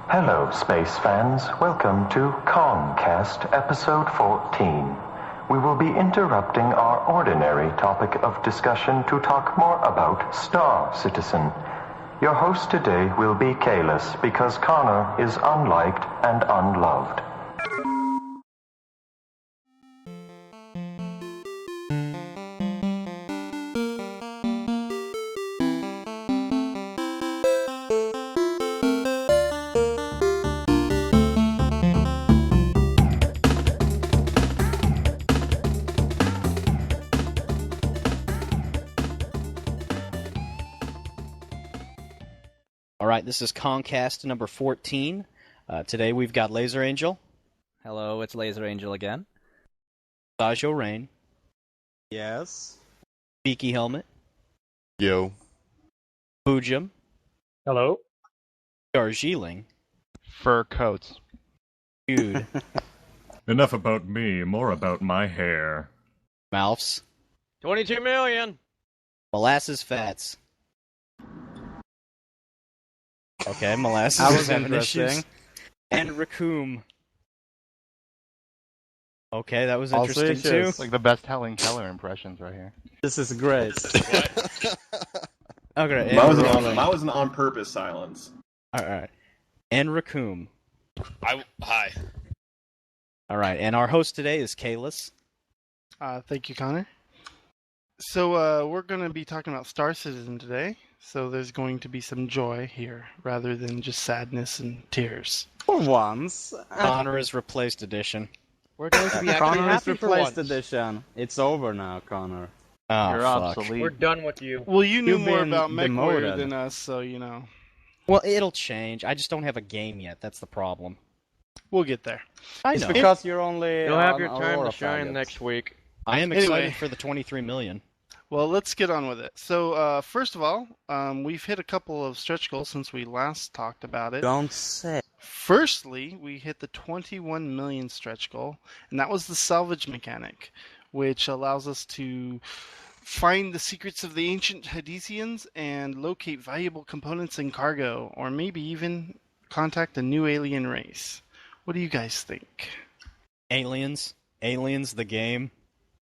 Hello, space fans. Welcome to Kast, episode 14. We will be interrupting our ordinary topic of discussion to talk more about Star Citizen. Your host today will be Kast because Connor is unliked and unloved. Alright, this is Kast number 14. Today we've got Laser Angel. Hello, it's Laser Angel again. Sajo Rain. Yes. Beaky Helmet. Yo. Boojum. Hello. Darjeeling. Fur coats. Dude. Enough about me, more about my hair. Mouths. 22 million! Molasses Fats. Okay, Molasses That is was having interesting. issues. And Raccoon. Okay, that was Also interesting too. issues. Like the best Helen Keller impressions right here. This is great. Okay, Mine was an on-purpose silence. Alright. And Raccoon. Hi. Alright, and our host today is Kast. Thank you, Connor. So we're going to be talking about Star Citizen today. So there's going to be some joy here, rather than just sadness and tears. For once. Connor is replaced edition. We're going to be actually Connor is happy for once. replaced edition. It's over now, Connor. Oh, You're fuck. obsolete. We're done with you. Well, you knew You've more been about MechWarrior demoted. than us, so you know. Well, it'll change. I just don't have a game yet. That's the problem. We'll get there. I It's know. because you're only You'll have on your time Aurora to shine faggots. next week. I am Anyway. excited for the 23 million. Well, let's get on with it. So first of all, we've hit a couple of stretch goals since we last talked about it. Don't say. Firstly, we hit the 21 million stretch goal, and that was the salvage mechanic, which allows us to find the secrets of the ancient Hadesians and locate valuable components in cargo, or maybe even contact a new alien race. What do you guys think? Aliens. Aliens, the game.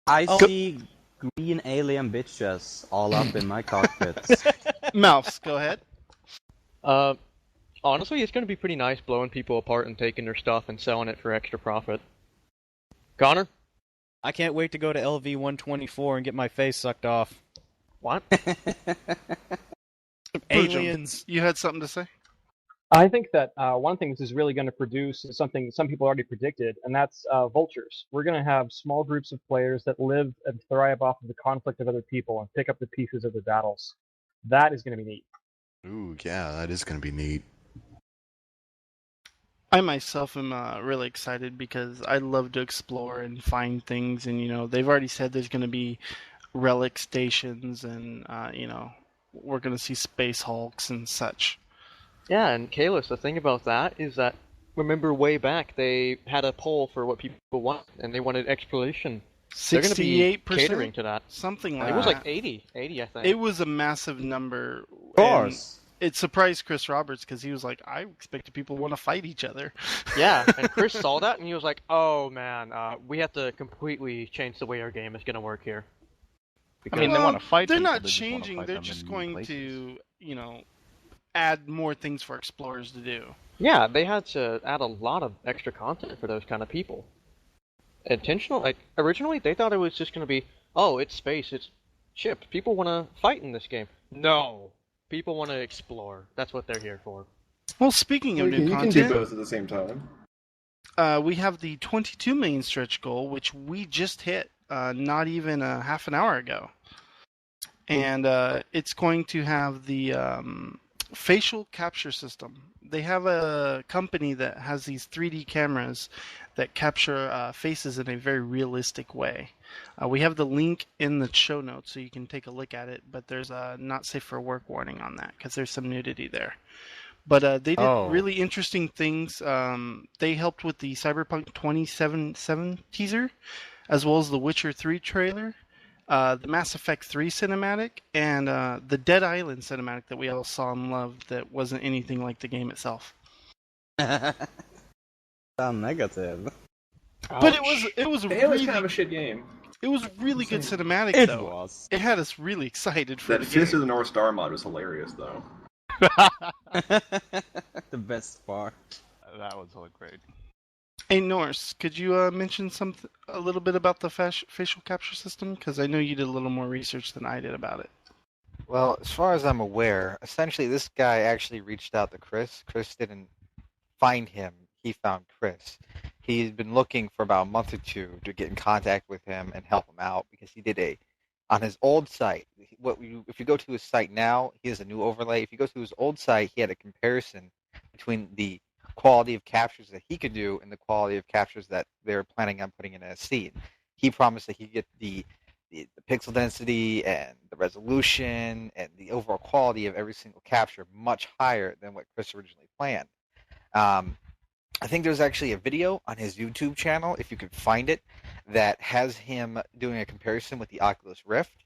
I see green alien bitches all up in my cockpits. Mouse, go ahead. Honestly, it's going to be pretty nice blowing people apart and taking their stuff and selling it for extra profit. Connor? I can't wait to go to LV-124 and get my face sucked off. What? Aliens. You had something to say? I think that one thing this is really going to produce is something some people already predicted, and that's vultures. We're going to have small groups of players that live and thrive off of the conflict of other people and pick up the pieces of their battles. That is going to be neat. Ooh, yeah, that is gonna be neat. I myself am really excited because I love to explore and find things, and they've already said there's going to be relic stations, and we're going to see space hulks and such. Yeah, and Kalis, the thing about that is that, remember way back, they had a poll for what people want, and they wanted exploration. They're going to be 68%, catering to that. something like It was that. like 80, I think. It was a massive number. Of course. It surprised Chris Roberts because he was like, I expected people want to fight each other. Yeah, and Chris saw that, and he was like, oh man, we have to completely change the way our game is going to work here. I mean, they Well, want to fight They're people, not they just wanna changing. fight They're them just in new going places. to, add more things for explorers to do. Yeah, they had to add a lot of extra content for those kind of people. Originally they thought it was just going to be, oh, it's space, it's ships. People want to fight in this game. No, people want to explore. That's what they're here for. Well, speaking of new You can do content, both at the same time. we have the 22 million stretch goal, which we just hit not even a half an hour ago. And it's going to have the facial capture system. They have a company that has these 3D cameras that capture faces in a very realistic way. We have the link in the show notes so you can take a look at it, but there's a not safe for work warning on that because there's some nudity there. But they did really interesting things. They helped with the Cyberpunk 2077 teaser, as well as the Witcher 3 trailer, the Mass Effect 3 cinematic, and the Dead Island cinematic that we all saw and loved that wasn't anything like the game itself. Sound negative. But it was Halo's really kind of a shit game. it was really good cinematic It though. was. It had us really excited for That the Fist game. of the North Star mod was hilarious, though. The best part. That was all great. Hey Norse, could you mention a little bit about the facial capture system? Because I know you did a little more research than I did about it. Well, as far as I'm aware, essentially this guy actually reached out to Chris. Chris didn't find him. He found Chris. He's been looking for about a month or two to get in contact with him and help him out because he did on his old site. If you go to his site now, he has a new overlay. If you go to his old site, he had a comparison between the quality of captures that he could do and the quality of captures that they're planning on putting in a seed. He promised that he'd get the pixel density and the resolution and the overall quality of every single capture much higher than what Chris originally planned. I think there's actually a video on his YouTube channel, if you could find it, that has him doing a comparison with the Oculus Rift.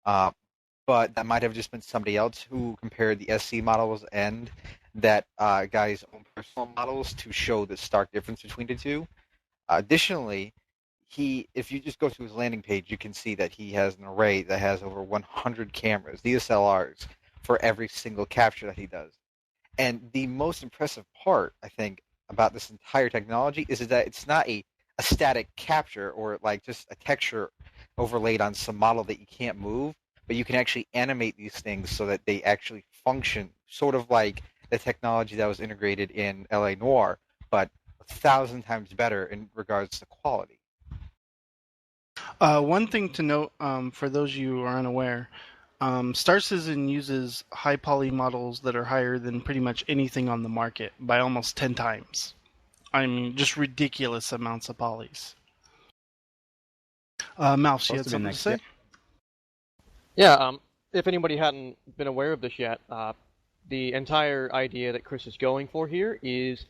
But that might have just been somebody else who compared the SC models and that guy's own personal models to show the stark difference between the two. Additionally, if you just go to his landing page, you can see that he has an array that has over 100 cameras, DSLRs, for every single capture that he does. And the most impressive part, I think, about this entire technology is that it's not a static capture or like just a texture overlaid on some model that you can't move, but you can actually animate these things so that they actually function, sort of like the technology that was integrated in LA Noire, but 1,000 times better in regards to quality. One thing to note, for those of you who are unaware, Star Citizen uses high poly models that are higher than pretty much anything on the market by almost 10 times. I mean, just ridiculous amounts of polys. Mouse, you had something to say? Yeah, if anybody hadn't been aware of this yet, the entire idea that Chris is going for here is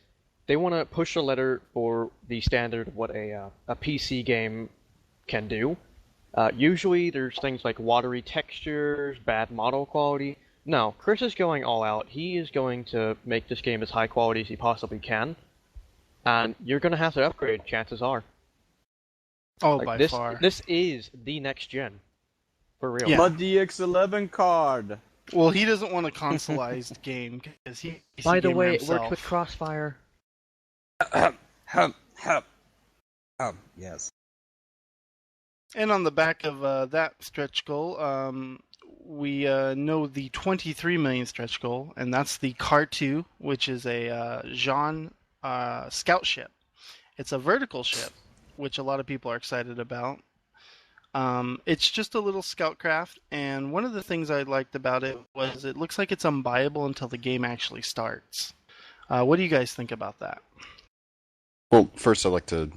they want to push a letter for the standard of what a PC game can do. Usually there's things like watery textures, bad model quality. No, Chris is going all out. He is going to make this game as high quality as he possibly can. And you're going to have to upgrade, chances are. Oh, like, by far. This is the next gen. For real. Yeah. But the X11 card. Well, he doesn't want a consoleized game because he's By a the gamer way, it himself. works with Crossfire. Yes. And on the back of that stretch goal, we know the 23 million stretch goal, and that's the Khartu, which is a Xi'an Scout ship. It's a vertical ship, which a lot of people are excited about. It's just a little scout craft, and one of the things I liked about it was it looks like it's unbuyable until the game actually starts. What do you guys think about that? Well, first I'd like to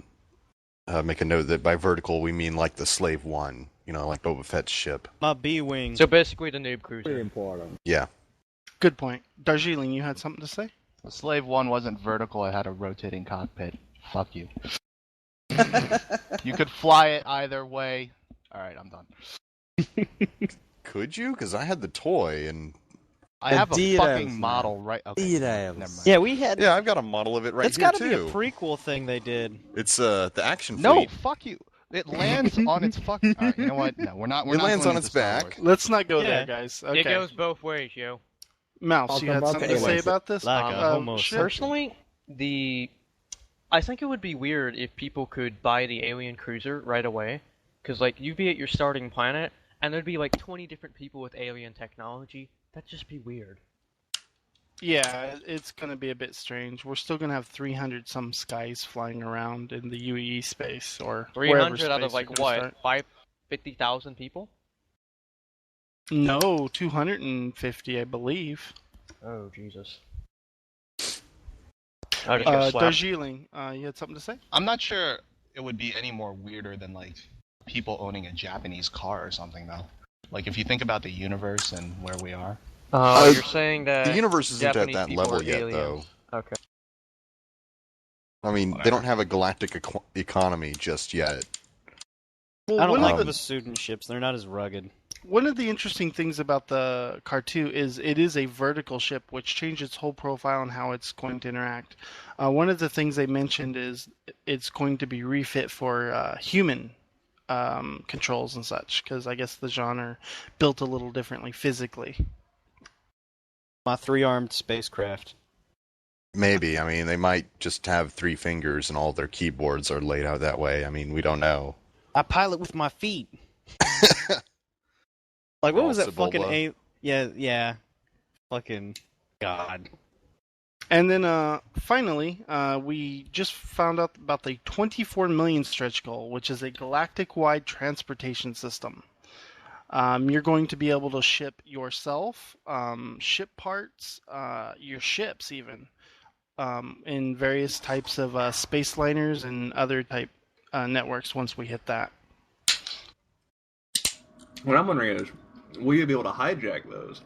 make a note that by vertical we mean like the Slave One, like Boba Fett's ship. My B-Wing. So basically the noob Pretty cruiser. important. Yeah. Good point. Darjeeling, you had something to say? The Slave 1 wasn't vertical, it had a rotating cockpit. Fuck you. You could fly it either way. Alright, I'm done. Could you? Because I had the toy and... I have a Adidas, fucking man. model right... Okay, Adidas. never mind. Yeah, we had... Yeah, I've got a model of it right It's here, got to be too. a prequel thing they did. It's the action No, fleet. fuck you. It lands on its fucking... Alright, you know what? No, we're not It lands going on its into Star back. Wars. Let's not go Yeah. there, guys. Okay. It goes both ways, yo. Mouse, you had something to say about this? Like a homo ship? Personally, I think it would be weird if people could buy the alien cruiser right away. Because, like, you'd be at your starting planet, and there'd be, like, 20 different people with alien technology. That'd just be weird. Yeah, it's going to be a bit strange. We're still going to have 300 some skies flying around in the UEE space, or 300 out of, space like, you're gonna what? start. 50,000 people? No, 250, I believe. Oh, Jesus. I just got slapped. Darjeeling, you had something to say? I'm not sure it would be any more weirder than, like, people owning a Japanese car or something, though. Like, if you think about the universe and where we are. You're saying that The universe isn't Japanese at that people level are yet, aliens. though. Okay. I mean, they don't have a galactic economy just yet. Well, I don't one like of the student ships. They're not as rugged. one of the interesting things about the Khartu is it is a vertical ship, which changes its whole profile and how it's going to interact. One of the things they mentioned is it's going to be refit for human controls and such, because I guess the genre built a little differently physically. My 3-armed spacecraft. Maybe. I mean, they might just have 3 fingers and all their keyboards are laid out that way. I mean, we don't know. I pilot with my feet. Like, what was that fucking Yeah. Fucking God. And then finally, we just found out about the 24 million stretch goal, which is a galactic-wide transportation system. You're going to be able to ship yourself, ship parts, your ships even, in various types of space liners and other type networks once we hit that. What I'm wondering is, will you be able to hijack those?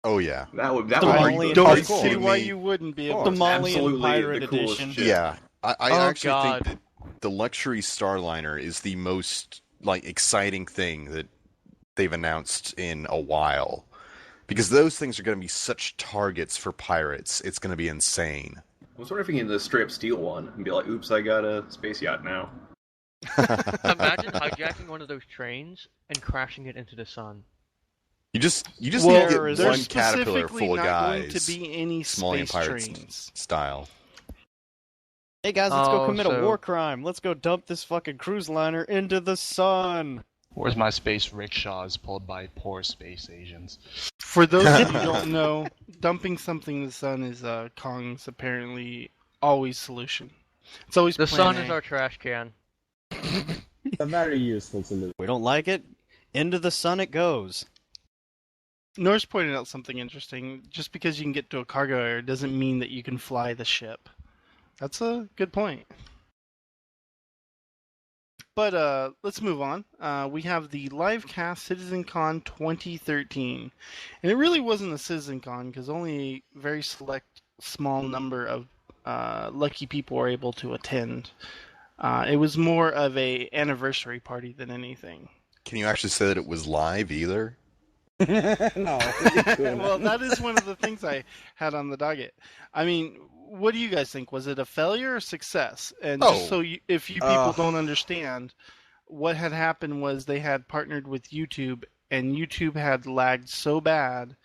Oh yeah, that would I don't see why you wouldn't be able to. Somalian Pirate Edition. Yeah, I actually think that the Luxury Starliner is the most exciting thing that they've announced in a while, because those things are going to be such targets for pirates. It's going to be insane. I was wondering if you can just straight up steal one and be like, "Oops, I got a space yacht now." Imagine hijacking one of those trains and crashing it into the sun. You just need to get one specifically caterpillar full of not guys. going to be any Somalian space Pirates trains. style. Hey guys, let's go commit a war crime. Let's go dump this fucking cruise liner into the sun. Where's my space rickshaws pulled by poor space Asians? For those of you who don't know, dumping something in the sun is Kong's apparently always solution. It's always the plan sun A. is our trash can. It's a very useful solution. We don't like it. Into the sun it goes. Norse pointed out something interesting. Just because you can get to a cargo area doesn't mean that you can fly the ship. That's a good point. But let's move on. We have the live cast CitizenCon 2013. And it really wasn't a CitizenCon because only a very select small number of lucky people were able to attend. It was more of a anniversary party than anything. Can you actually say that it was live either? No. Well, that is one of the things I had on the docket. I mean, what do you guys think? Was it a failure or success? And just so if you people don't understand, what had happened was they had partnered with YouTube, and YouTube had lagged so bad,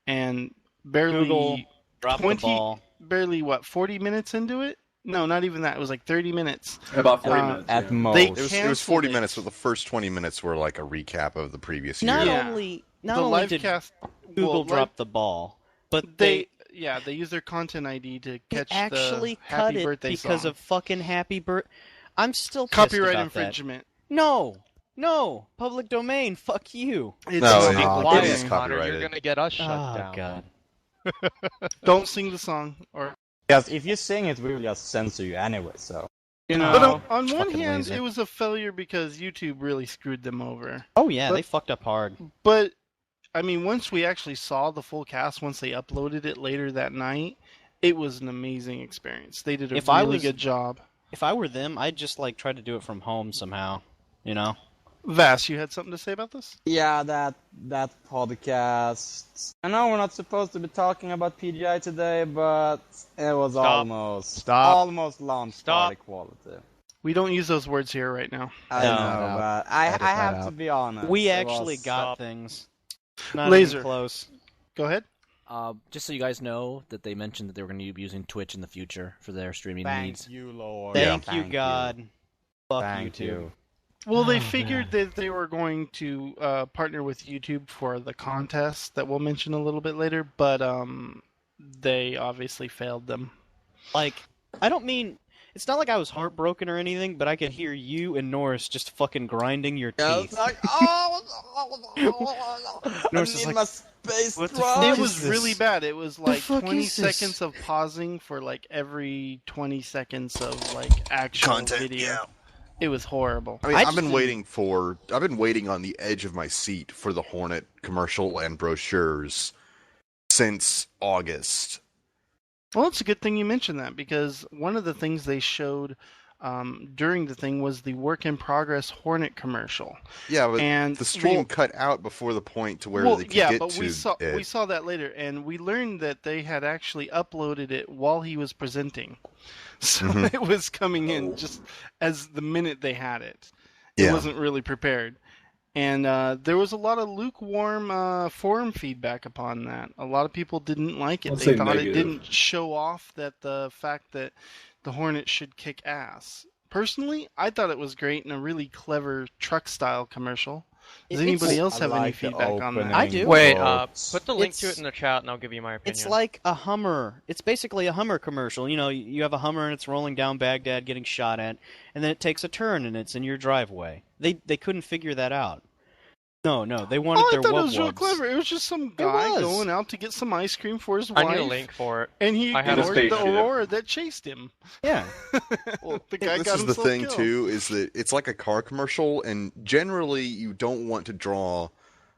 and barely Google dropped the ball. Barely 40 minutes into it? No, not even that. It was like 30 minutes. About 40 minutes. At most. It was 40 minutes, but the first 20 minutes were like a recap of the previous year. Not only did Google drop the ball, but they used their content ID to catch actually the happy cut it birthday because song. of fucking happy birthday. I'm still pissed Copyright about infringement. That. No, public domain. Fuck you. It is copyrighted. You're gonna get us shut Oh down. God. Don't sing the song, or Because if you sing it, we will just censor you anyway, so... But on one hand, lazy. it was a failure because YouTube really screwed them over. Oh yeah, they fucked up hard. But, I mean, once we actually saw the full cast, once they uploaded it later that night, it was an amazing experience. They did a really good job. If I were them, I'd just try to do it from home somehow, you know? Vass, you had something to say about this? Yeah, that podcast... I know we're not supposed to be talking about PGI today, but it was almost launch party quality. We don't use those words here right now. I know, but I have to be honest. We actually got things. Not Laser. even close. Go ahead. Just so you guys know that they mentioned that they were going to be using Twitch in the future for their streaming needs. Thank you, Lord. Thank you, God. Fuck Thank YouTube. Well, they figured that they were going to partner with YouTube for the contest that we'll mention a little bit later, but they obviously failed them. I don't mean... It's not like I was heartbroken or anything, but I could hear you and Norris just fucking grinding your teeth. Norris is my space it was really bad. It was 20 seconds of pausing for every 20 seconds of actual Content, video. yeah. It was horrible. I mean, I've been waiting on the edge of my seat for the Hornet commercial and brochures since August. Well, it's a good thing you mentioned that, because one of the things they showed during the thing was the work in progress Hornet commercial. Yeah, but and, the stream cut out before the point to where they could get to it. We saw that later, and we learned that they had actually uploaded it while he was presenting. So it was coming in just as the minute they had it. It wasn't really prepared. And there was a lot of lukewarm forum feedback upon that. A lot of people didn't like it. They thought it didn't show off the fact that the Hornet should kick ass. Personally, I thought it was great and a really clever truck-style commercial. Does anybody else have any feedback on that? I do. Wait, put the link to it in the chat and I'll give you my opinion. It's like a Hummer. It's basically a Hummer commercial. You know, you have a Hummer and it's rolling down Baghdad getting shot at, and then it takes a turn and it's in your driveway. They couldn't figure that out. No, they wanted their I thought wub it was real wubs. clever. It was just some guy going out to get some ice cream for his wife. I need a link for it. And he ignored the Aurora that chased him. Yeah. The guy this got is the himself thing killed. too, is that it's like a car commercial, and generally you don't want to draw.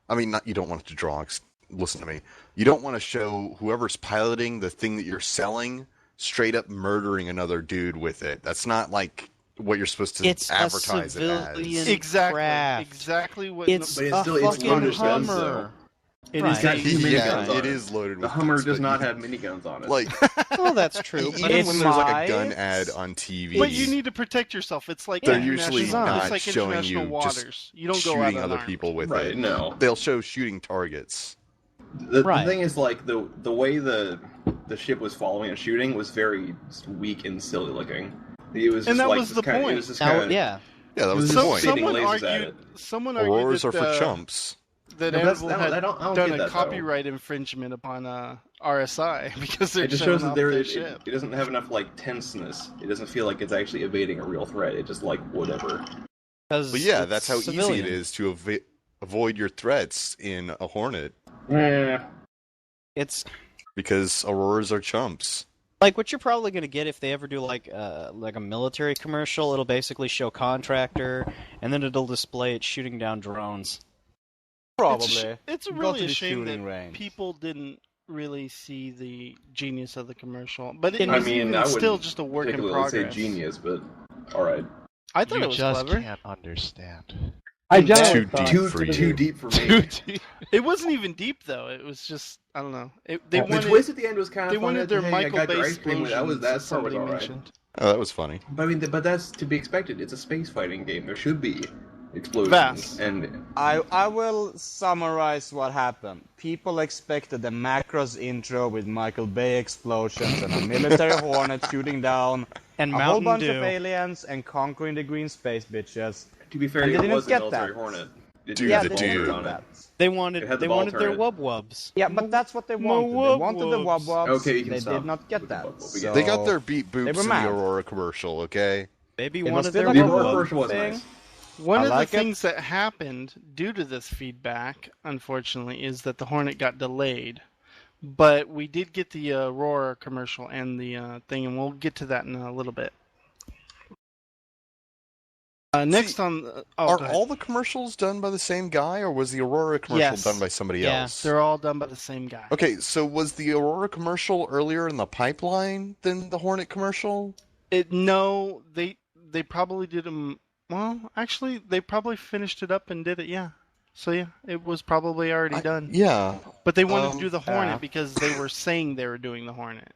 I mean, not you don't want it to draw. Listen to me. You don't want to show whoever's piloting the thing that you're selling straight up murdering another dude with it. That's not like what you're supposed to advertise it as. Exactly what. It's fucking Hummer. It It's got two miniguns on it is loaded. The with Hummer guns, does but not have miniguns on it. Like, well, that's true. Even when there's like a gun ad on TV, But you need to protect yourself. It's like they're usually not it's like showing international you waters. just You don't go shooting out other unarmed. people with Right, it. no. They'll show shooting targets. The thing is, like, the way the ship was following and shooting was very weak and silly looking. It was just And that like was this the kind point. It was just kind of, Yeah, that was the point. Someone argued Auroras that, are for chumps. That No, that's- Anvil I had don't done get a that, though. copyright infringement upon RSI because they're It just showing shows that off there their it ship. doesn't have enough like tenseness. It doesn't feel like it's actually evading a real threat. It just like whatever. But yeah, that's how easy it is to avoid your threats in a Hornet. Yeah. It's because Auroras are chumps. like what you're probably going to get if they ever do like a military commercial. It'll basically show contractor, and then it'll display it shooting down drones. Probably. It's Go really to a the shame shooting that range. people didn't really see the genius of the commercial. But it I was mean, even I still wouldn't just a work in particularly progress. say genius, but all right. I thought You it was just clever. can't understand. I generally Too deep for me. It wasn't even deep though. It was just I don't know. They The wanted, twist at the end was kind of They fun. wanted their Hey, I Michael got Bay your ice cream. That was part was somebody all right. mentioned. Oh, that was funny. But I mean, but that's to be expected. It's a space fighting game. There should be explosions. Vast. And I will summarize what happened. People expected the Macross intro with Michael Bay explosions and a military Hornet shooting down and a whole Mountain bunch Dew. of aliens and conquering the green space bitches. To be fair, And they it didn't was a get military that. Hornet. It Yeah, had they the didn't ball get turret on that. it. They It wanted had the they ball wanted their turret. wub wubs. Yeah, but that's what they wanted. They wanted the wub wubs. Okay, you can they stop did not get with the that. wub wub. So They got their beat they boops were in mad. the Aurora commercial, okay? Baby It was wanted still their a The wub Aurora wub. commercial was thing. nice. One I of like the it. things that happened due to this feedback, unfortunately, is that the Hornet got delayed. But we did get the Aurora commercial and the thing, and we'll get to that in a little bit. Next on... Are go ahead. all the commercials done by the same guy, or was the Aurora commercial Yes. done by somebody Yeah, else? they're all done by the same guy. Okay, so was the Aurora commercial earlier in the pipeline than the Hornet commercial? No, they probably did them... Well, actually, they probably finished it up and did it, yeah. So, yeah, it was probably already done. Yeah. But they wanted to do the Hornet yeah. because they were saying they were doing the Hornet.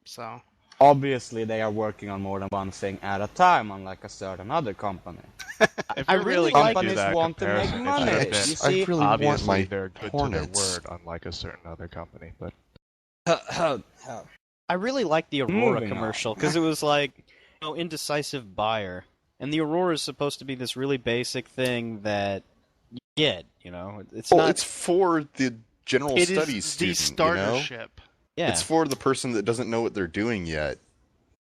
So... Obviously, they are working on more than one thing at a time, unlike a certain other company. If I you're really gonna like do companies that want to make comparison, money. it's a You bit- see, I really want obviously my they're good Hornets. to their word, unlike a certain other company. But I really liked the Aurora Moving commercial because it was like, indecisive buyer, and the Aurora is supposed to be this really basic thing that you get. It's Well, not. it's for the general It studies is the student, starter you know? ship. Yeah, It's for the person that doesn't know what they're doing yet.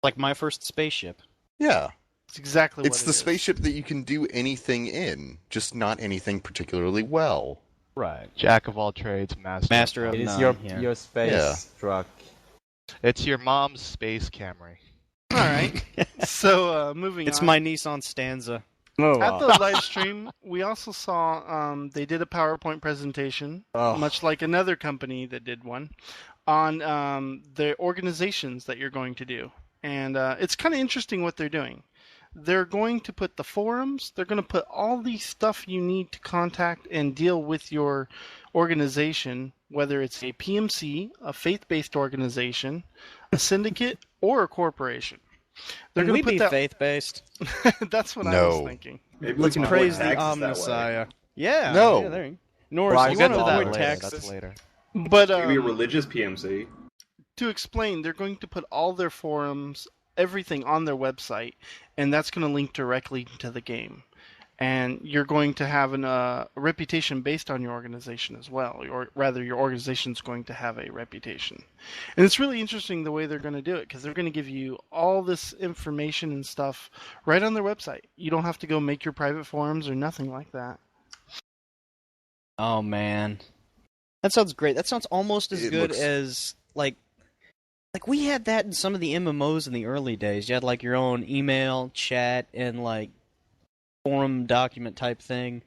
like my first spaceship. Yeah. It's exactly It's what the it is. spaceship that you can do anything in, just not anything particularly well. Right. jack of all trades, master Master of it is none. your yeah. your space Yeah. truck. It's your mom's space Camry. All right. So, moving It's on. my Nissan Stanza. Move At on. the live stream, we also saw they did a PowerPoint presentation, Oh. much like another company that did one, on the organizations that you're going to do. And it's kind of interesting what they're doing. they're going to put the forums, they're going to put all the stuff you need to contact and deal with your organization, whether it's a PMC, a faith-based organization, a syndicate, or a corporation. They're Can we put be faith-based? That's what I was thinking. Maybe We can praise the Omnissiah. Yeah. Yeah, there you go. Norris, you want to avoid taxes? That's later. But maybe a religious PMC. To explain, they're going to put all their forums, everything on their website, and that's going to link directly to the game. And you're going to have a reputation based on your organization as well, or rather, your organization's going to have a reputation. And it's really interesting the way they're going to do it, because they're going to give you all this information and stuff right on their website. You don't have to go make your private forums or nothing like that. Oh man, that sounds great. That sounds almost as good as like we had that in some of the MMOs in the early days. You had like your own email, chat, and like forum document type thing.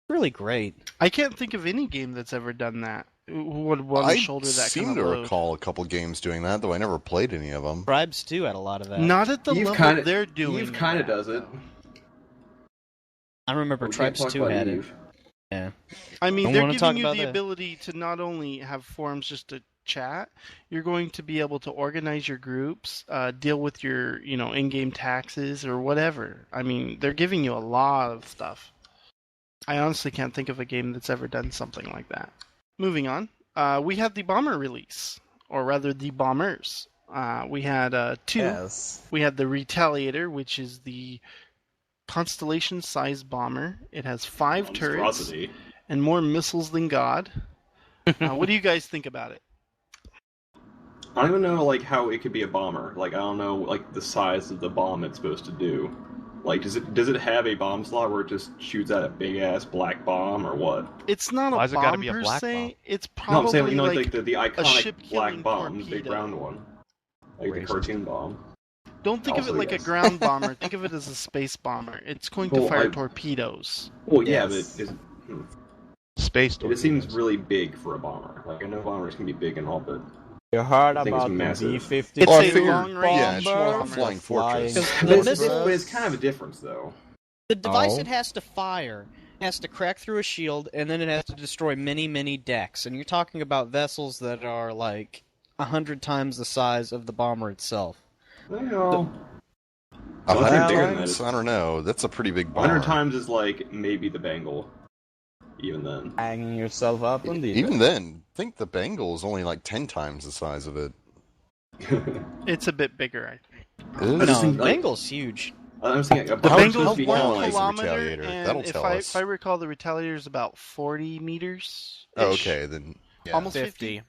Really great. I can't think of any game that's ever done that. Would shoulder that seem kind of to load. recall a couple games doing that, though I never played any of them. Tribes too had a lot of that. Not at the level they're doing. Eve kind of does it. I remember Tribes 2 had it. Yeah. I mean, Don't they're wanna giving talk you about the that. ability to not only have forums just to chat, you're going to be able to organize your groups, deal with your, in-game taxes or whatever. I mean, they're giving you a lot of stuff. I honestly can't think of a game that's ever done something like that. Moving on, we had the Bomber release, or rather the Bombers. We had two. Yes. We had the Retaliator, which is the Constellation-sized bomber. It has 5 turrets Monstrosity. and more missiles than God. What do you guys think about it? I don't even know how it could be a bomber. I don't know the size of the bomb it's supposed to do. Does it have a bomb slot where it just shoots out a big ass black bomb or what? It's not Why a has it gotta bomb be a per black se. bomb? It's No, I'm probably saying like the a iconic ship-killing black bomb, the big torpedo. round one, the cartoon bomb. Don't think of it Also, like a yes. ground bomber. Think of it as a space bomber. It's going to Well, fire torpedoes. Well, yeah, Yes. but Space it seems really big for a bomber. I know bombers can be big and all, but You heard I think it's about the massive. B-52 It's Well, I a figured- long-range yeah, it's bomber. a flying fortress. but it's kind of a difference though. The device Oh. it has to fire has to crack through a shield, and then it has to destroy many, many decks. And you're talking about vessels that are 100 times the size of the bomber itself. Well, A Well, hundred bigger than times? that. I don't know. That's a pretty big bomber. 100 times is maybe the Bengal. Even then. Hanging yourself up on these. Even then, I think the Bengal is only 10 times the size of it. It's a bit bigger, I think. Is I just No, think, Bengal's huge. I was thinking, The How Bengal's supposed to be 1 analyzed the kilometer, Retaliator? and That'll if tell I, us. if I recall, the Retaliator is about 40 meters. Oh, okay, then. Yeah. Almost 50.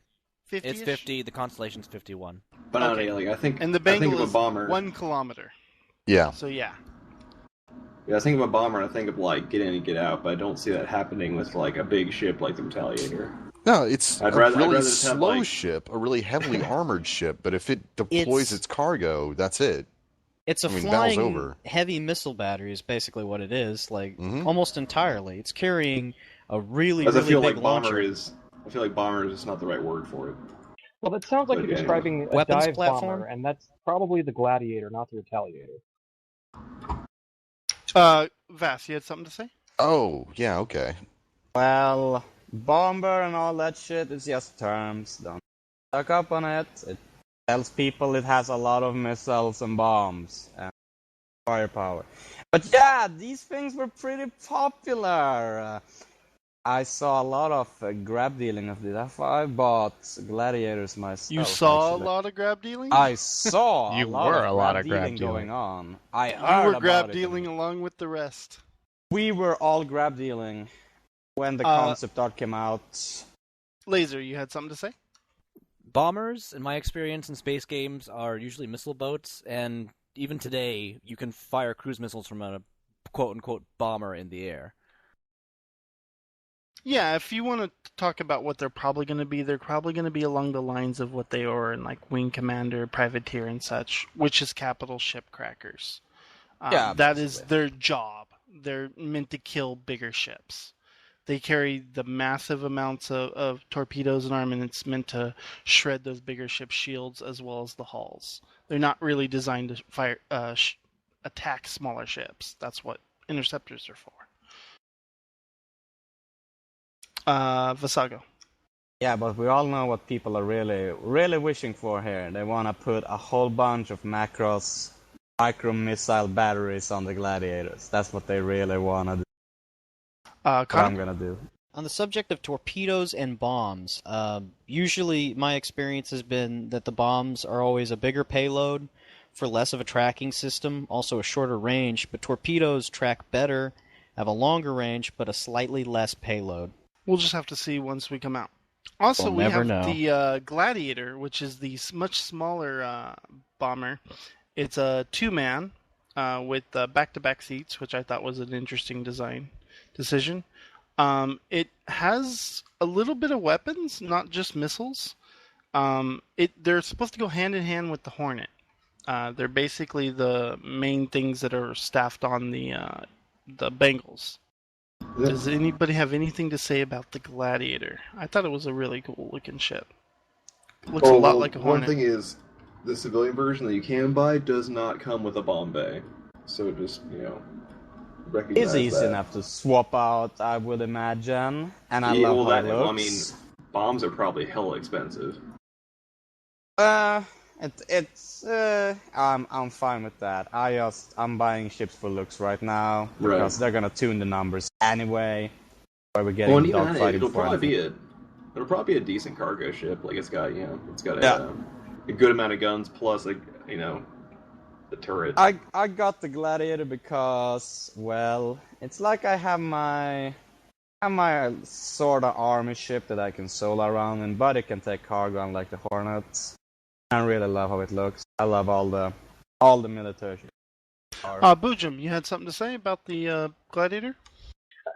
50. It's 50. The Constellation's 51. but Okay. I think And the I think Bengal of a is bomber. 1 kilometer. Yeah. So yeah. Yeah, I think of a bomber and I think of get in and get out, but I don't see that happening with a big ship like the Retaliator. No, it's I'd a rather really just have, slow ship, a really heavily armored ship, but if it deploys its cargo, that's it. It's a I mean, battle's flying over. heavy missile battery is basically what it is, Mhm. almost entirely. It's carrying a really, Because I really feel big like bomber launcher. I feel like bomber is just not the right word for it. Well, that sounds like But you're anyway. describing a Weapons dive platform? bomber, and that's probably the Gladiator, not the Retaliator. Vass, you had something to say? Oh, yeah, okay. Well, bomber and all that shit is just terms. Don't suck up on it. It tells people it has a lot of missiles and bombs and firepower. But yeah, these things were pretty popular. I saw a lot of grab dealing of this. I bought gladiators myself. You saw actually. a lot of grab dealing? I saw You a lot were of a lot grab of grab dealing dealing. going on. I You heard were about grab it. dealing along with the rest. We were all grab dealing when the concept art came out. Laser, you had something to say? Bombers, in my experience in space games, are usually missile boats, and even today, you can fire cruise missiles from a quote-unquote bomber in the air. Yeah, if you want to talk about what they're probably going to be, they're probably going to be along the lines of what they are in Wing Commander, Privateer, and such, which is capital ship crackers. Yeah, that is their job. They're meant to kill bigger ships. They carry the massive amounts of torpedoes and armaments meant to shred those bigger ship shields as well as the hulls. They're not really designed to fire attack smaller ships. That's what interceptors are for. Vasago. Yeah, but we all know what people are really wishing for here. They want to put a whole bunch of macros, micro missile batteries on the gladiators. That's what they really want to do. What I'm gonna do. On the subject of torpedoes and bombs, usually my experience has been that the bombs are always a bigger payload for less of a tracking system, also a shorter range, but torpedoes track better, have a longer range, but a slightly less payload. We'll just have to see once we come out. Also, we have the Gladiator, which is the much smaller bomber. It's a two-man with back-to-back seats, which I thought was an interesting decision. It has a little bit of weapons, not just missiles. They're supposed to go hand-in-hand with the Hornet. They're basically the main things that are staffed on the Bengals. Does anybody have anything to say about the Gladiator? I thought it was a really cool looking ship. Looks a lot like a Hornet. One thing is, the civilian version that you can buy does not come with a bomb bay. So just, recognize It's easy that. enough to swap out, I would imagine. And I love how it looks. I mean, bombs are probably hella expensive. I'm fine with that. I'm buying ships for looks right now because they're gonna tune the numbers anyway. Where we're getting dogfighting. It'll probably be a decent cargo ship. Like it's got a good amount of guns plus the turret. I got the Gladiator because it's like I have my sort of army ship that I can solo around in, but it can take cargo unlike the Hornets. I really love how it looks. I love all the military ships. Boojum, you had something to say about the Gladiator?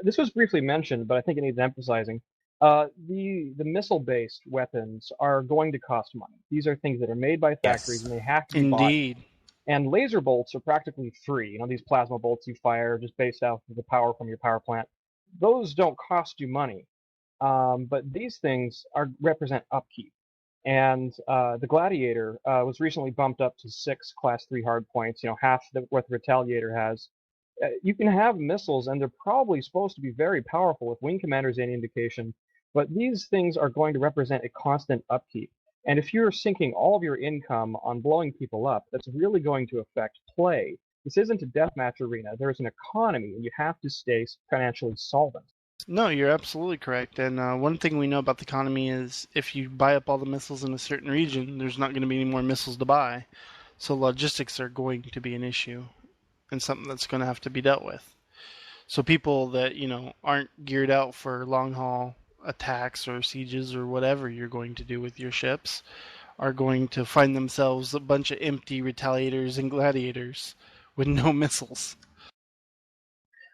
This was briefly mentioned, but I think it needs emphasizing. The missile-based weapons are going to cost money. These are things that are made by factories, and they have to be bought. Indeed. And laser bolts are practically free. These plasma bolts you fire just based off of the power from your power plant. Those don't cost you money. But these things represent upkeep. And the Gladiator was recently bumped up to 6 Class 3 hard points, half what the Retaliator has. You can have missiles, and they're probably supposed to be very powerful if Wing Commander's any indication, but these things are going to represent a constant upkeep. And if you're sinking all of your income on blowing people up, that's really going to affect play. This isn't a deathmatch arena. There's an economy, and you have to stay financially solvent. No, you're absolutely correct. And one thing we know about the economy is if you buy up all the missiles in a certain region, there's not going to be any more missiles to buy. So logistics are going to be an issue and something that's going to have to be dealt with. So people that, aren't geared out for long-haul attacks or sieges or whatever you're going to do with your ships are going to find themselves a bunch of empty Retaliators and Gladiators with no missiles.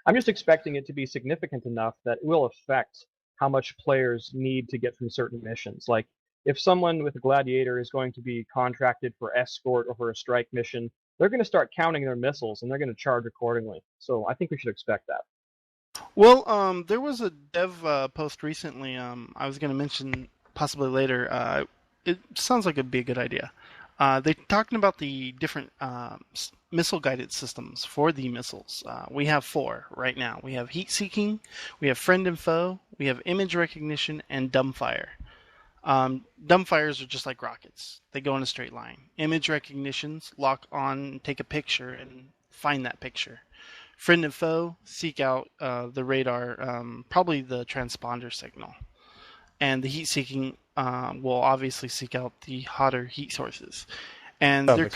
I'm just expecting it to be significant enough that it will affect how much players need to get from certain missions. Like, if someone with a Gladiator is going to be contracted for escort or for a strike mission, they're going to start counting their missiles, and they're going to charge accordingly. So I think we should expect that. Well, there was a dev post recently I was going to mention possibly later. It sounds like it'd be a good idea. They're talking about the different missile-guided systems for the missiles. We have 4 right now. We have heat-seeking, we have friend and foe, we have image recognition, and dumbfire. Dumbfires are just like rockets. They go in a straight line. Image recognitions lock on, take a picture, and find that picture. Friend and foe seek out the radar, probably the transponder signal. And the heat-seeking will obviously seek out the hotter heat sources. And they're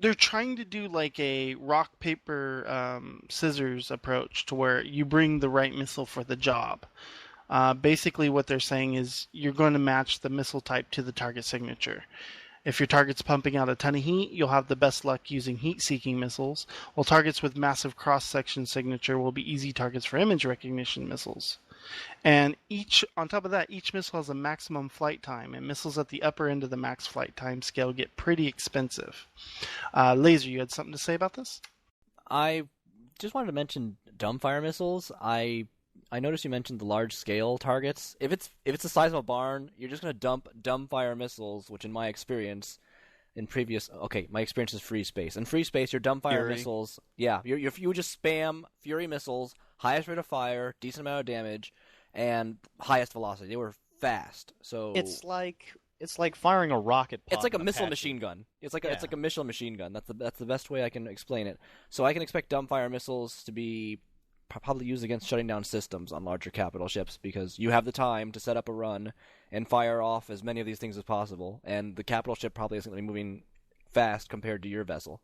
they're trying to do like a rock, paper, scissors approach to where you bring the right missile for the job. Basically what they're saying is you're going to match the missile type to the target signature. If your target's pumping out a ton of heat, you'll have the best luck using heat-seeking missiles, while targets with massive cross-section signature will be easy targets for image recognition missiles. And on top of that, each missile has a maximum flight time, and missiles at the upper end of the max flight time scale get pretty expensive. Laser, you had something to say about this? I just wanted to mention dumbfire missiles. I noticed you mentioned the large-scale targets. If it's the size of a barn, you're just going to dump dumbfire missiles, which in my experience in previous. Okay, my experience is Free Space. In Free Space, your dumbfire Fury. missiles. Yeah, you would just spam Fury missiles, highest rate of fire, decent amount of damage, and highest velocity. They were fast. So It's like firing a rocket pod. it's like a in missile Apache. machine gun. It's like Yeah. a missile machine gun. That's the best way I can explain it. So I can expect dumbfire missiles to be probably used against shutting down systems on larger capital ships because you have the time to set up a run and fire off as many of these things as possible, and the capital ship probably isn't going to be moving fast compared to your vessel.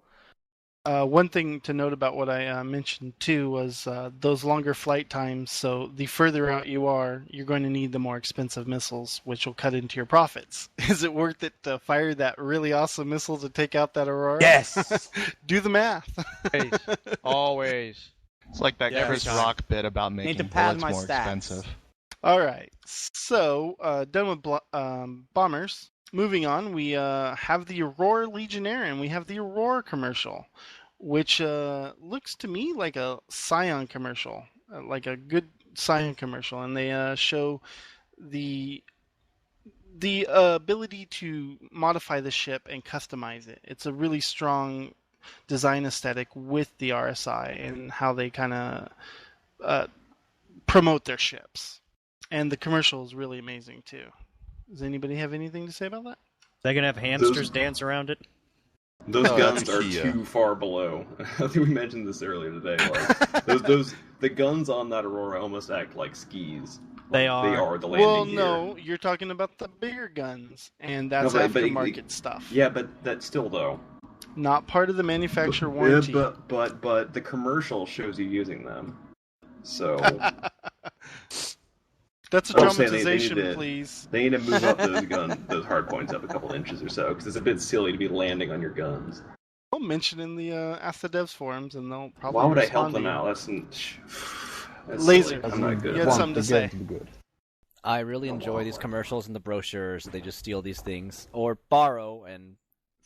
One thing to note about what I mentioned too was those longer flight times. So the further out you are, you're going to need the more expensive missiles, which will cut into your profits. Is it worth it to fire that really awesome missile to take out that Aurora? Yes. Do the math. Always. It's like that Yeah, Chris every time. Rock bit about Need making to pad bullets my more stats. expensive. All right. So done with bombers. Moving on, we have the Aurora Legionnaire and we have the Aurora commercial, which looks to me like a Xi'an commercial, like a good Xi'an commercial, and they show the ability to modify the ship and customize it. It's a really strong design aesthetic with the RSI and how they kind of promote their ships. And the commercial is really amazing too. Does anybody have anything to say about that? They're gonna have hamsters dance around it. Those Oh, guns that's are Kia. too far below. I think we mentioned this earlier today. Like, the guns on that Aurora almost act like skis. They Like, are. They are the landing Well, gear. no, you're talking about the bigger guns, and that's No, but- aftermarket stuff. Yeah, but that's still though. Not part of the manufacturer warranty. Yeah, but the commercial shows you using them. So That's a I'm saying they dramatization, need to- please. they need to move up those hard points up a couple inches or so, because it's a bit silly to be landing on your guns. I'll mention in the Ask the Devs forums, and they'll probably Why would I respond help them to you. out? That's Lasers. silly. I'm not good. You had something to say. I really enjoy these commercials and the brochures. They just steal these things or borrow and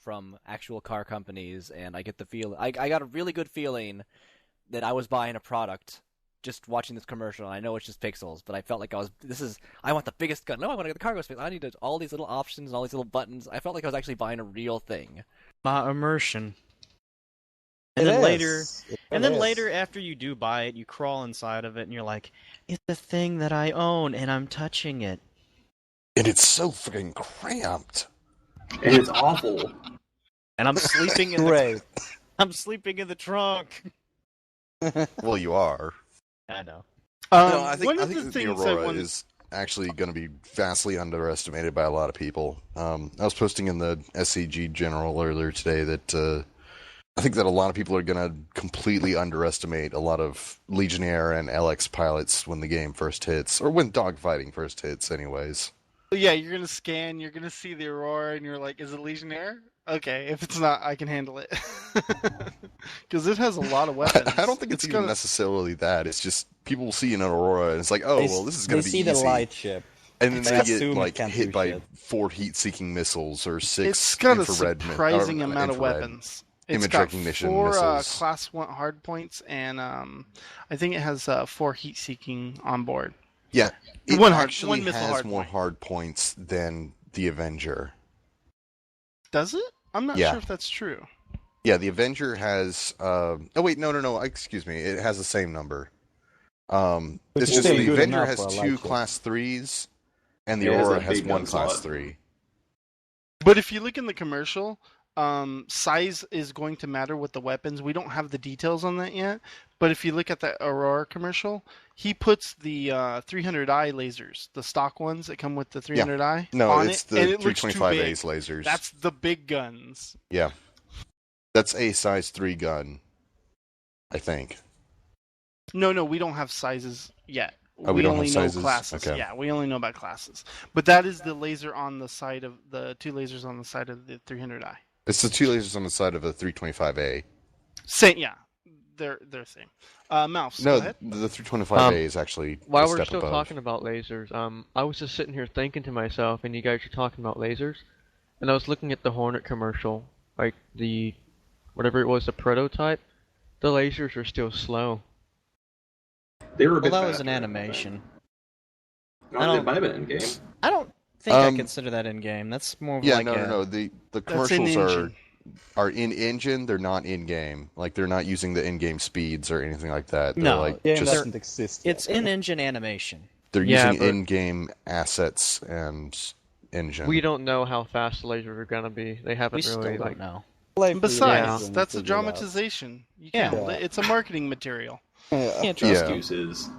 from actual car companies, and I get the feel. I got a really good feeling that I was buying a product just watching this commercial. And I know it's just pixels, but I felt like I want the biggest gun. No, I want to get the cargo space. I need all these little options and all these little buttons. I felt like I was actually buying a real thing. Immersion. And It then is. later, It and then is. later, after you do buy it, you crawl inside of it, and you're like, "It's the thing that I own, and I'm touching it." And it's so freaking cramped. And it's awful. And I'm sleeping in Great. I'm sleeping in the trunk. Well, you are. I know. No, I think, one I of think the that the things I Aurora wanted- is actually going to be vastly underestimated by a lot of people. I was posting in the SCG General earlier today that I think that a lot of people are going to completely underestimate a lot of Legionnaire and LX pilots when the game first hits, or when dogfighting first hits anyways. Yeah, you're gonna scan, you're gonna see the Aurora, and you're like, "Is it Legionnaire?" Okay, if it's not, I can handle it because it has a lot of weapons. I don't think it's even necessarily that. It's just people will see an Aurora and it's like, oh, well, this is going to be They easy. see the light ship. And then They they get assume it like can't hit do by shit. 4 heat-seeking missiles or 6 It's got a infrared surprising amount of infrared weapons. It's image got recognition 4 missiles. class 1 hard points, and I think it has 4 heat-seeking on board. Yeah, it one actually missile has hard more point. hard points than the Avenger. Does it? I'm not Yeah. sure if that's true. Yeah, the Avenger has. Oh wait, no. Excuse me. It has the same number. It's it's just still the good Avenger enough has for a 2 light ship. class 3s, and the Yeah, it has Aurora that has big 1 gun class slot. 3. But if you look in the commercial, size is going to matter with the weapons. We don't have the details on that yet. But if you look at the Aurora commercial, he puts the 300i lasers, the stock ones that come with the 300i, No, on it's it, the and it looks too 325A's big. lasers. That's the big guns. Yeah, that's a size 3 gun, I think. No, we don't have sizes yet. Oh, we don't only have know sizes? classes. Okay. Yeah, we only know about classes. But that is the laser on the side of the 2 lasers on the side of the 300i. It's the 2 lasers on the side of a 325A. Same, yeah. They're same. Mouse, go No, ahead. the 325A is actually While a we're step still above. talking about lasers, I was just sitting here thinking to myself, and you guys are talking about lasers, and I was looking at the Hornet commercial, like the whatever it was, the prototype. The lasers are still slow. They were a Well, bit that was faster. an animation. No, it might have been in game. I don't. think I consider that in game. That's more of like no. The commercials are in engine. They're not in game. Like they're not using the in-game speeds or anything like that. They're like game just, doesn't exist yet. It's in-engine animation. They're using in-game assets and engine. We don't know how fast the lasers are gonna be. They haven't We really still don't know. Besides, that's a dramatization. You can't. It's a marketing material. Can't trust excuses.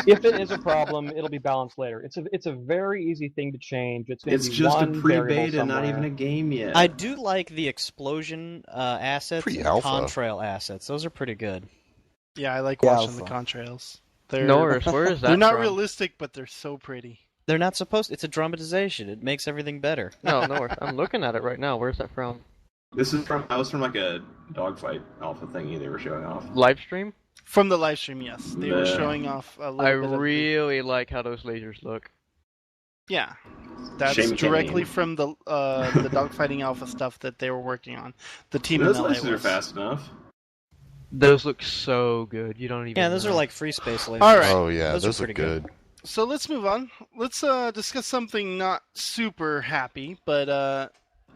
If it is a problem, it'll be balanced later. It's a very easy thing to change. It's just one a pre-beta, variable not even a somewhere. game yet. I do like the explosion assets and Pre-alpha. contrail assets. Those are pretty good. Yeah, I like watching the contrails. Norris, where is that They're not from? realistic, but they're so pretty. They're not supposed. It's a dramatization. It makes everything better. No, Norris. I'm looking at it right now. Where's that from? This is from like a dogfight alpha thingy they were showing off. Live stream? From the live stream, yes. They were showing off a little I bit of really like how those lasers look. Yeah. That's Shame directly Kenny. from the dogfighting alpha stuff that they were working on. The team Those in LA lasers are was. fast enough. Those look so good. You don't even Yeah, those know. are like free space lasers. All right. Oh yeah, Those those are look pretty good. So let's move on. Let's discuss something not super happy, but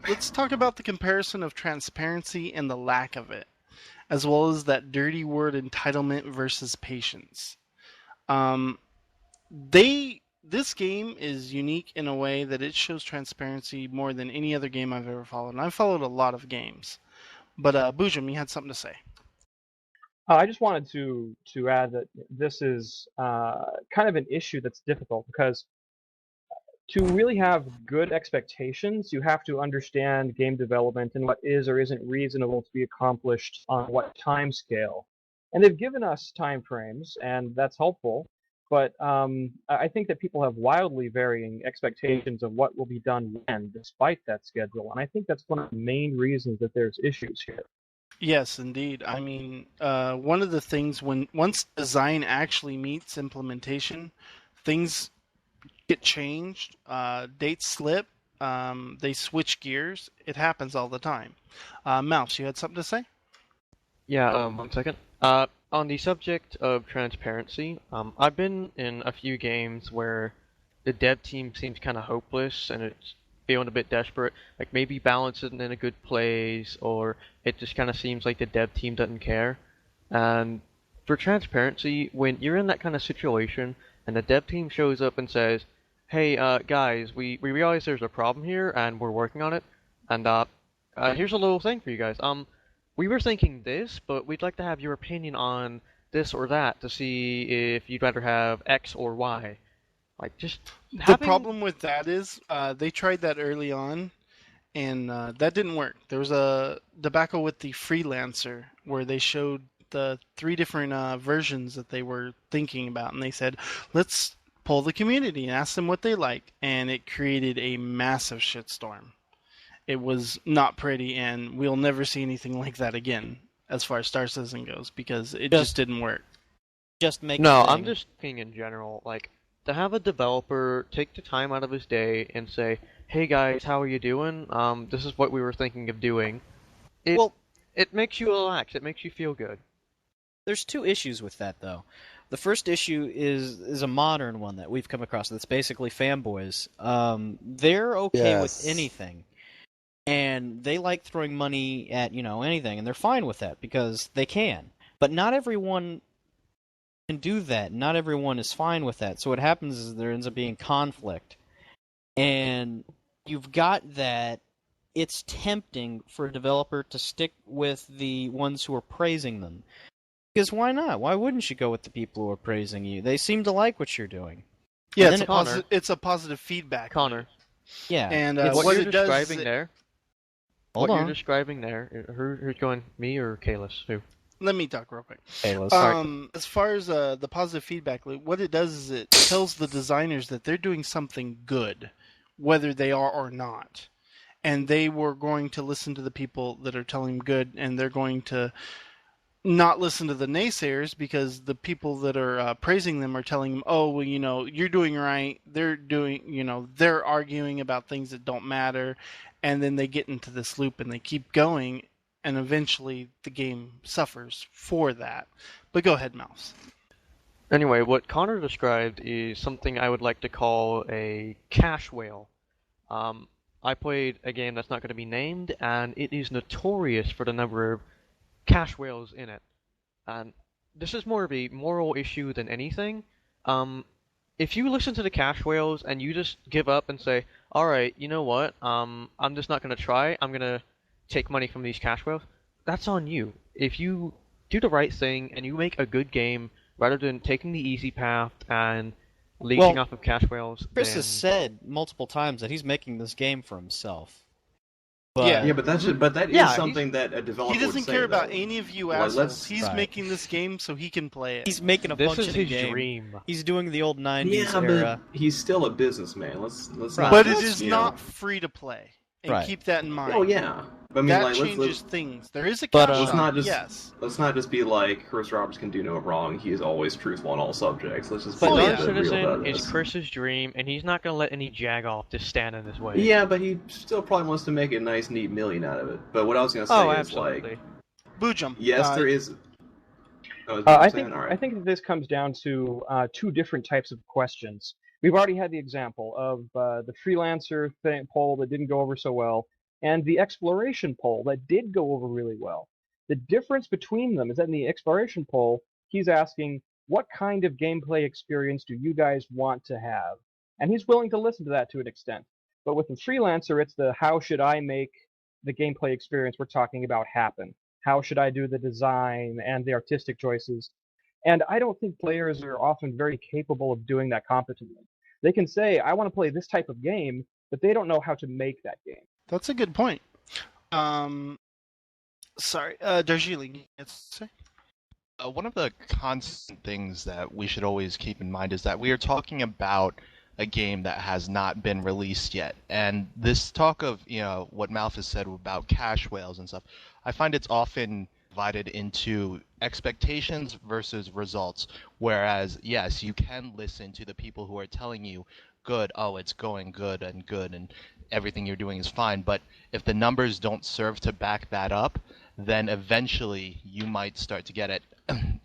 let's talk about the comparison of transparency and the lack of it, as well as that dirty word entitlement versus patience. This game is unique in a way that it shows transparency more than any other game I've ever followed, and I've followed a lot of games. But Boojum, you had something to say. I just wanted to add that this is kind of an issue that's difficult because to really have good expectations, you have to understand game development and what is or isn't reasonable to be accomplished on what time scale. And they've given us time frames, and that's helpful. But I think that people have wildly varying expectations of what will be done when, despite that schedule. And I think that's one of the main reasons that there's issues here. Yes, indeed. I mean, one of the things once design actually meets implementation, things get changed, dates slip, they switch gears. It happens all the time. Mouse, you had something to say? Yeah, 1 second. On the subject of transparency, I've been in a few games where the dev team seems kind of hopeless and it's feeling a bit desperate. Like maybe balance isn't in a good place, or it just kind of seems like the dev team doesn't care. And for transparency, when you're in that kind of situation and the dev team shows up and says, "Hey, guys, we realize there's a problem here and we're working on it, and here's a little thing for you guys. We were thinking this, but we'd like to have your opinion on this or that to see if you'd rather have X or Y." Like, just The problem with that is they tried that early on, and that didn't work. There was a debacle with the Freelancer where they showed the 3 different versions that they were thinking about, and they said, let's poll the community and ask them what they like, and it created a massive shitstorm. It was not pretty, and we'll never see anything like that again as far as Star Citizen goes, because it just didn't work. Just make No, a thing. I'm just thinking in general, like, to have a developer take the time out of his day and say, "Hey guys, how are you doing? This is what we were thinking of doing." It makes you relax. It makes you feel good. There's 2 issues with that, though. The first issue is a modern one that we've come across. That's basically fanboys. They're okay with anything, and they like throwing money at anything, and they're fine with that because they can. But not everyone can do that. Not everyone is fine with that. So what happens is there ends up being conflict, and you've got that. It's tempting for a developer to stick with the ones who are praising them. Because why not? Why wouldn't you go with the people who are praising you? They seem to like what you're doing. Yeah, And it's a positive feedback. Connor. Yeah. And what what you're it does describing is there. Hold what on. you're describing there. Who's going? Me or Kalis? Who? Let me talk real quick. Kalis. As far as the positive feedback loop, what it does is it tells the designers that they're doing something good, whether they are or not. And they were going to listen to the people that are telling them good, and they're going to not listen to the naysayers because the people that are praising them are telling them, "Oh, well, you're doing right." They're arguing about things that don't matter, and then they get into this loop and they keep going, and eventually the game suffers for that. But go ahead, Mouse. Anyway, what Connor described is something I would like to call a cash whale. I played a game that's not going to be named, and it is notorious for the number of cash whales in it. And this is more of a moral issue than anything. If you listen to the cash whales and you just give up and say, alright, you know what, I'm just not going to try, I'm going to take money from these cash whales, that's on you. If you do the right thing and you make a good game, rather than taking the easy path and leeching off of cash whales. Chris has said multiple times that he's making this game for himself. But that is something that a developer he doesn't would say, care about though. any of you Like, assholes. He's Right. making this game so he can play it. He's making a functioning game. Dream. He's doing the old 90s Yeah, era. but he's still a businessman. Let's Right. not. But it just, is you know- not free to play. And Right. keep that in mind. Oh yeah, but I mean, that like, changes things. There is a But, cash let's shop, not just yes. let's not just be like Chris Roberts can do no wrong. He is always truthful on all subjects. Let's just But be a Dark bit real Citizen about is this. Chris's dream, and he's not going to let any jagoff just stand in his way. Yeah, but he still probably wants to make a nice, neat million out of it. But what I was gonna say Oh, is absolutely. like, Boojum. yes, there is. Oh, is I Boojum think saying? All right. I think that this comes down to two different types of questions. We've already had the example of the freelancer poll that didn't go over so well, and the exploration poll that did go over really well. The difference between them is that in the exploration poll, he's asking, what kind of gameplay experience do you guys want to have? And he's willing to listen to that to an extent. But with the freelancer, it's the how should I make the gameplay experience we're talking about happen? How should I do the design and the artistic choices? And I don't think players are often very capable of doing that competently. They can say, I want to play this type of game, but they don't know how to make that game. That's a good point. Sorry, Darjeeling. One of the constant things that we should always keep in mind is that we are talking about a game that has not been released yet. And this talk of, what Malphus said about cash whales and stuff, I find it's often divided into expectations versus results. Whereas, yes, you can listen to the people who are telling you, good, oh, it's going good, and everything you're doing is fine. But if the numbers don't serve to back that up, then eventually you might start to get it.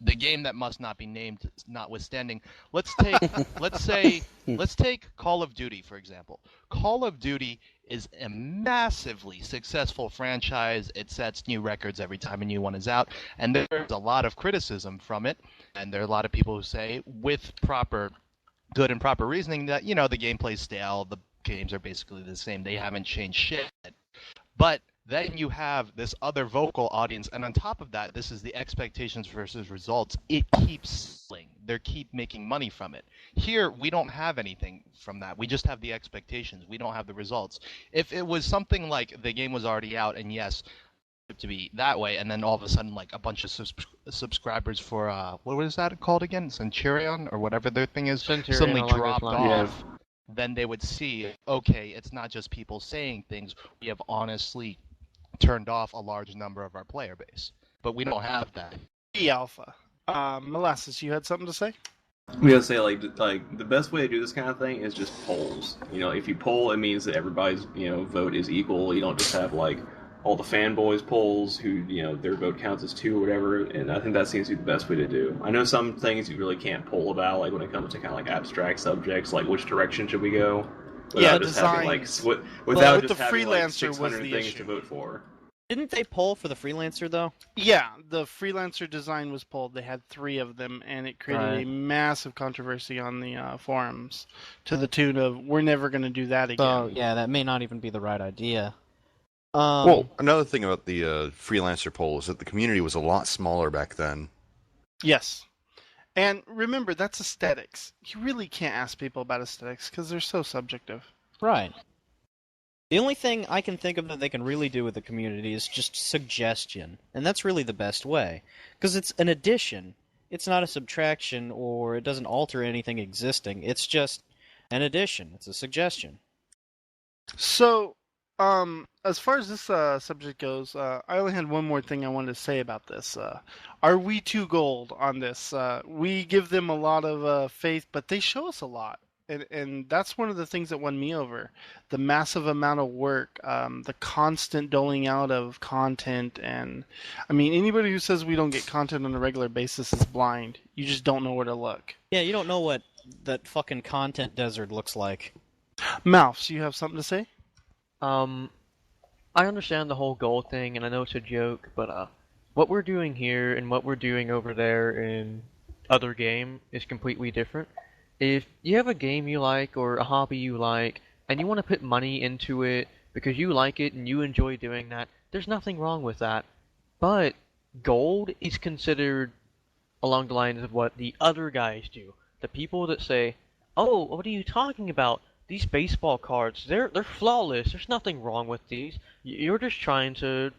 The game that must not be named notwithstanding, let's take Call of Duty, for example. Call of Duty is a massively successful franchise. It sets new records every time a new one is out, and there's a lot of criticism from it, and there are a lot of people who say, with good and proper reasoning, that, the gameplay's stale, the games are basically the same, they haven't changed shit. But then you have this other vocal audience, and on top of that, this is the expectations versus results. It keeps selling. They keep making money from it. Here, we don't have anything from that. We just have the expectations. We don't have the results. If it was something like the game was already out, and yes, to be that way, and then all of a sudden, like, a bunch of subscribers for, what was that called again? Centurion, or whatever their thing is, Centurion, suddenly along those dropped lines. off. Then they would see, okay, it's not just people saying things. We have honestly turned off a large number of our player base. But we don't have that. Alpha. Molasses, you had something to say? We gotta say, like the best way to do this kind of thing is just polls. If you poll, it means that everybody's vote is equal. You don't just have like all the fanboys polls who their vote counts as 2 or whatever. And I think that seems to be the best way to do. I know some things you really can't poll about, like when it comes to kind of like abstract subjects, like which direction should we go. Without just having like without with just the having like freelancer was 600 the things issue. to vote for. Didn't they poll for the freelancer, though? Yeah, the freelancer design was pulled. They had 3 of them, and it created a massive controversy on the forums to the tune of, we're never going to do that again. So, yeah, that may not even be the right idea. Well, another thing about the freelancer poll is that the community was a lot smaller back then. Yes. And remember, that's aesthetics. You really can't ask people about aesthetics because they're so subjective. Right. The only thing I can think of that they can really do with the community is just suggestion. And that's really the best way. Because it's an addition. It's not a subtraction, or it doesn't alter anything existing. It's just an addition. It's a suggestion. So, as far as this subject goes, I only had one more thing I wanted to say about this. Are we too gold on this? We give them a lot of faith, but they show us a lot. And that's one of the things that won me over. The massive amount of work, the constant doling out of content, and I mean, anybody who says we don't get content on a regular basis is blind. You just don't know where to look. Yeah, you don't know what that fucking content desert looks like. Mouse, you have something to say? I understand the whole goal thing, and I know it's a joke, but what we're doing here and what we're doing over there in other game is completely different. If you have a game you like or a hobby you like, and you want to put money into it because you like it and you enjoy doing that, there's nothing wrong with that. But gold is considered along the lines of what the other guys do. The people that say, "Oh, what are you talking about? These baseball cards, they're flawless. There's nothing wrong with these. You're just trying to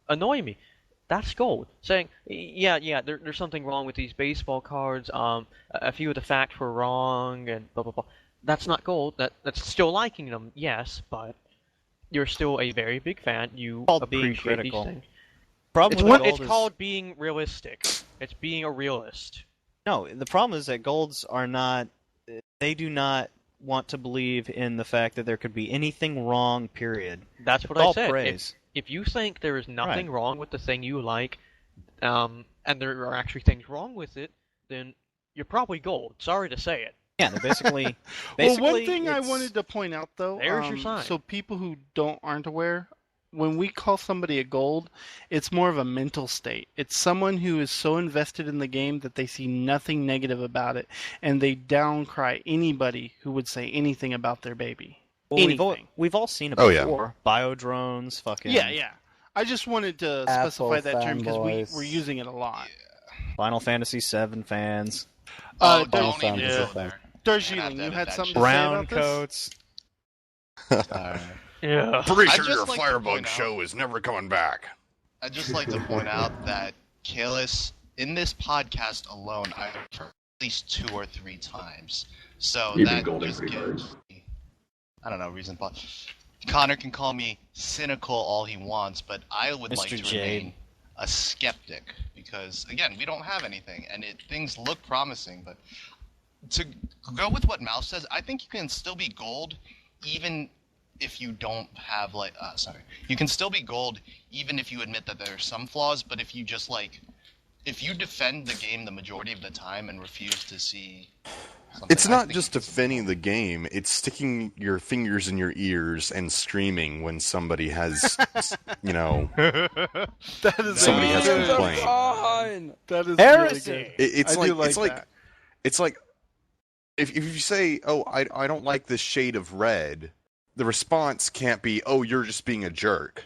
annoy me." That's gold. Saying, yeah, there's something wrong with these baseball cards. A few of the facts were wrong, and blah blah blah. That's not gold. That's still liking them, yes, but you're still a very big fan. You Called being appreciate critical. these things. Problem It's called being realistic. It's being a realist. No, the problem is that golds are not. They do not want to believe in the fact that there could be anything wrong. Period. That's what It's I all said. praise. If you think there is nothing Right. wrong with the thing you like, and there are actually things wrong with it, then you're probably gold. Sorry to say it. Yeah, they're basically. Well, one thing I wanted to point out, though, There's your sign. so people who aren't aware, when we call somebody a gold, it's more of a mental state. It's someone who is so invested in the game that they see nothing negative about it, and they downcry anybody who would say anything about their baby. Well, Anything. we've all seen it Oh, yeah. before. Biodrones, fucking. Yeah. I just wanted to Apple specify that term because fanboys. we're using it a lot. Final Fantasy VII fans. Oh, Dar- don't even Yeah. go there. Darjeeling, you edit had that something shit. to say Brown about this? coats. Yeah. Pretty I'd sure just your like to Firebug point out- show is never coming back. I'd just like to point out that Kalis, in this podcast alone, I've heard at least 2 or 3 times. So You've been that golden just pretty gives hard. me, I don't know, reason. But Connor can call me cynical all he wants, but I would like Mr. to Jade. remain a skeptic because, again, we don't have anything, and things look promising. But to go with what Mouse says, I think you can still be gold even if you don't have you can still be gold even if you admit that there are some flaws, but if you just if you defend the game the majority of the time and refuse to see something, It's I not think just defending the game, it's sticking your fingers in your ears and screaming when somebody has, That is Somebody a has good- complained. Fine. That is Heresy! really good. It's I like do like it's like that. it's like if you say, "Oh, I don't like this shade of red," the response can't be, "Oh, you're just being a jerk."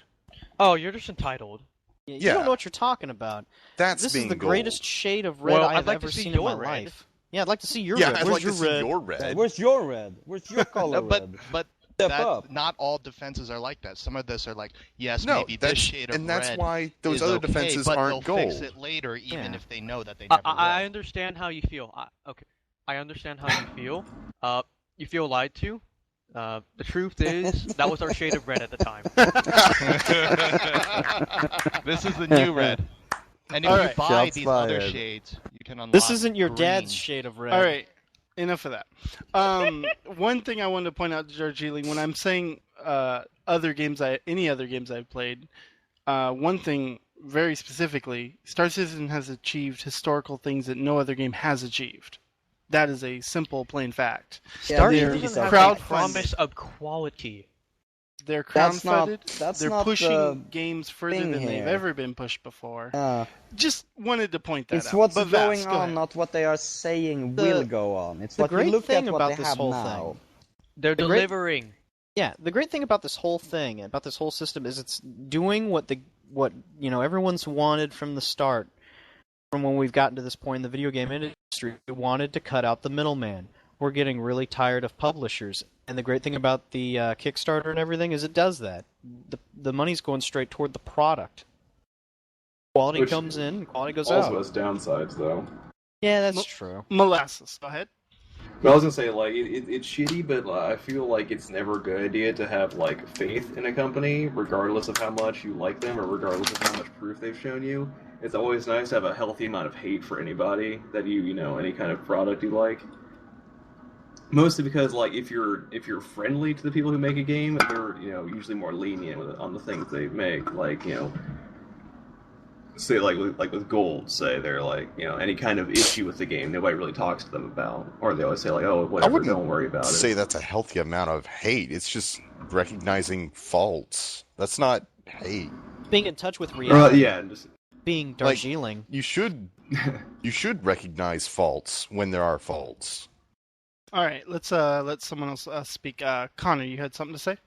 Oh, you're just entitled. You Yeah. don't know what you're talking about. That's This being is the gold. greatest shade of red Well, I've I'd like ever to see seen in my your red. life. Yeah, I'd like to see your Yeah, red. I'd Where's like your to see red? your red. Where's your red? Where's your color but red? but Step up. not all defenses are like that. Some of this are like, yes, No, maybe this that's- shade of and that's red why those is other okay, defenses but aren't they'll fix gold. it later, even Yeah. if they know that they I, never I will. understand how you feel. I understand how you feel. You feel lied to. The truth is, that was our shade of red at the time. This is the new red. And if All you right. buy Shots these other fired. shades, you can unlock This isn't your green. dad's shade of red. All right, enough of that. One thing I wanted to point out to Darjeeling, when I'm saying any other games I've played, one thing very specifically, Star Citizen has achieved historical things that no other game has achieved. That is a simple, plain fact. Yeah, Star they're- Citizen has crowdfunded. a promise of quality. They're That's not- crowdfunded. that's They're not pushing the games further thing than they've here. ever been pushed before. Uh, Just wanted to point that it's out. what's But going Vass, go on, ahead. not what they are saying The- will go on. It's the what you great look thing at what about they this have whole now. thing- They're The great- delivering. Yeah, the great thing about this whole thing, about this whole system, is it's doing what everyone's wanted from the start. From when we've gotten to this point in the video game industry, we wanted to cut out the middleman. We're getting really tired of publishers, and the great thing about the Kickstarter and everything is it does that. The money's going straight toward the product. Quality Which comes in, quality goes Also out. has downsides, though. Yeah, that's Mo- true. Molasses, go ahead. But I was gonna say, like, it's shitty, but I feel like it's never a good idea to have, like, faith in a company, regardless of how much you like them or regardless of how much proof they've shown you. It's always nice to have a healthy amount of hate for anybody that any kind of product you like. Mostly because, like, if you're friendly to the people who make a game, they're usually more lenient on the things they make. Like say like with gold, say they're like any kind of issue with the game, nobody really talks to them about, or they always say like, oh, whatever, don't worry about it. Say that's a healthy amount of hate. It's just recognizing faults. That's not hate. Being in touch with reality. Yeah, just being Darjeeling. You should recognize faults when there are faults. All right, let's let someone else speak. Connor, you had something to say?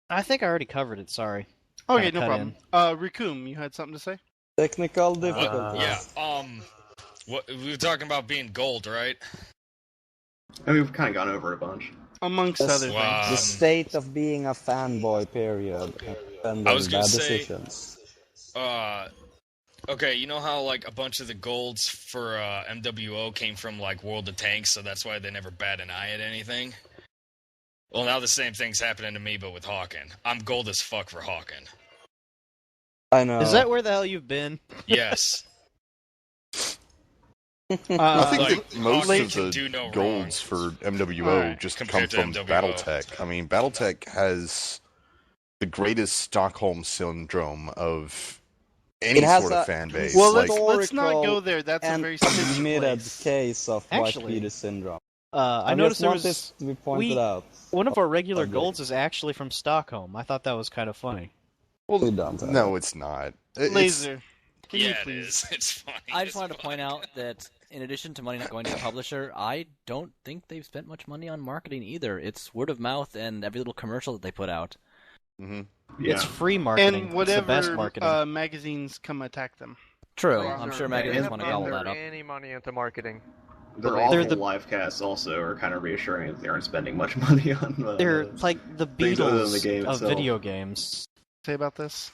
I think I already covered it. Sorry. Okay, no problem. Rikum, you had something to say? Technical difficulties. We were talking about being gold, right? I mean, we've kind of gone over a bunch. Amongst other things. The state of being a fanboy, period. And I was gonna bad say, decisions. okay, you know how like a bunch of the golds for MWO came from like World of Tanks, so that's why they never bat an eye at anything? Well, now the same thing's happening to me, but with Hawken. I'm gold as fuck for Hawken. I know. Is that where the hell you've been? Yes. I think that most of the golds for MWO just come from BattleTech. I mean, BattleTech has the greatest Stockholm syndrome of any sort of fan base. Well, let's not go there. That's a very admitted case of White Peter syndrome. I noticed there was to be pointed out. One of our regular golds is actually from Stockholm. I thought that was kind of funny. Well, no, it's not. Laser. Yeah, it is. It's funny. I just wanted to point out that in addition to money not going to the publisher, I don't think they've spent much money on marketing either. It's word of mouth and every little commercial that they put out. Mm-hmm. Yeah. It's free marketing. And whatever it's the best marketing. Magazines come attack them. True. I'm sure magazines want to gobble that up. Any money into marketing. Their awful live casts also are kind of reassuring that they aren't spending much money on. They're like the Beatles the game of itself. Video games. Say about this?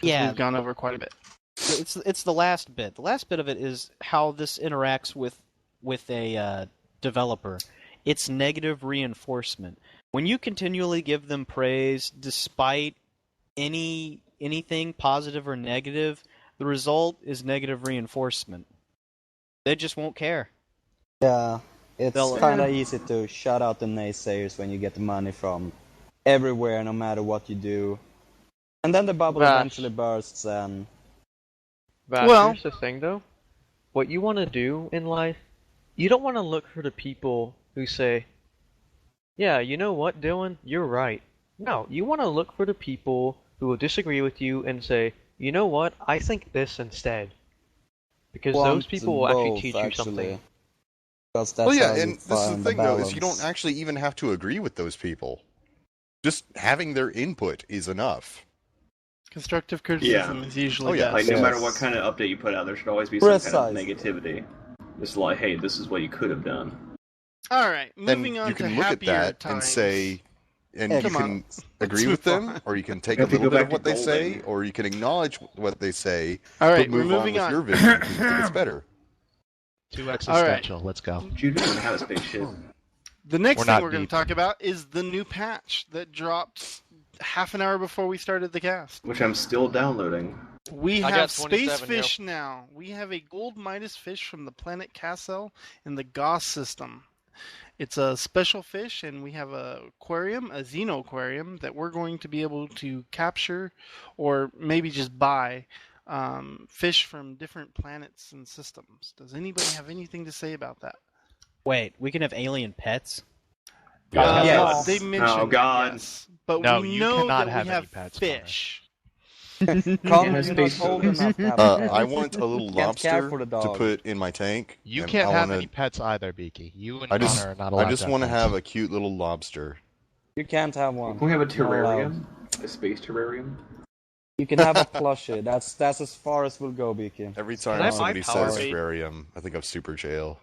Yeah, we've gone over quite a bit. It's the last bit. The last bit of it is how this interacts with a developer. It's negative reinforcement. When you continually give them praise, despite anything positive or negative, the result is negative reinforcement. They just won't care. Yeah, it's kind of easy to shut out the naysayers when you get the money from everywhere, no matter what you do. And then the bubble eventually bursts and... Here's the thing, though. What you want to do in life, you don't want to look for the people who say, yeah, you know what, Dylan, you're right. No, you want to look for the people who will disagree with you and say, you know what, I think this instead. Because those people will actually teach you something. Well, yeah, and this is the thing, though, is you don't actually even have to agree with those people. Just having their input is enough. Constructive criticism is usually best. Like, no matter what kind of update you put out, there should always be some kind of negativity. Just like, hey, this is what you could have done. All right, moving on to happier times. You can look at that and say, and you can agree with them, or you can take a little bit of what they say, or you can acknowledge what they say, but move on with your vision because you think it's better. Too existential. Let's go. You don't have a spaceship. The next thing we're going to talk about is the new patch that dropped half an hour before we started the cast. Which I'm still downloading. We have space fish now. We have a gold Midas fish from the planet Cassel in the Gauss system. It's a special fish, and we have a aquarium, a Xeno aquarium, that we're going to be able to capture or maybe just buy fish from different planets and systems. Does anybody have anything to say about that? Wait, we can have alien pets? Yes. They mentioned oh, God. Yes, but no, we you know cannot that have we have any pets, fish. I want a little lobster to put in my tank. You can't have any pets either, Beaky. You and Connor are not allowed. I just want to have a cute little lobster. You can't have one. Can we have a terrarium? A space terrarium? You can have a plushie. That's as far as we'll go, Beaky. Every time somebody says terrarium, I think of Super Jail.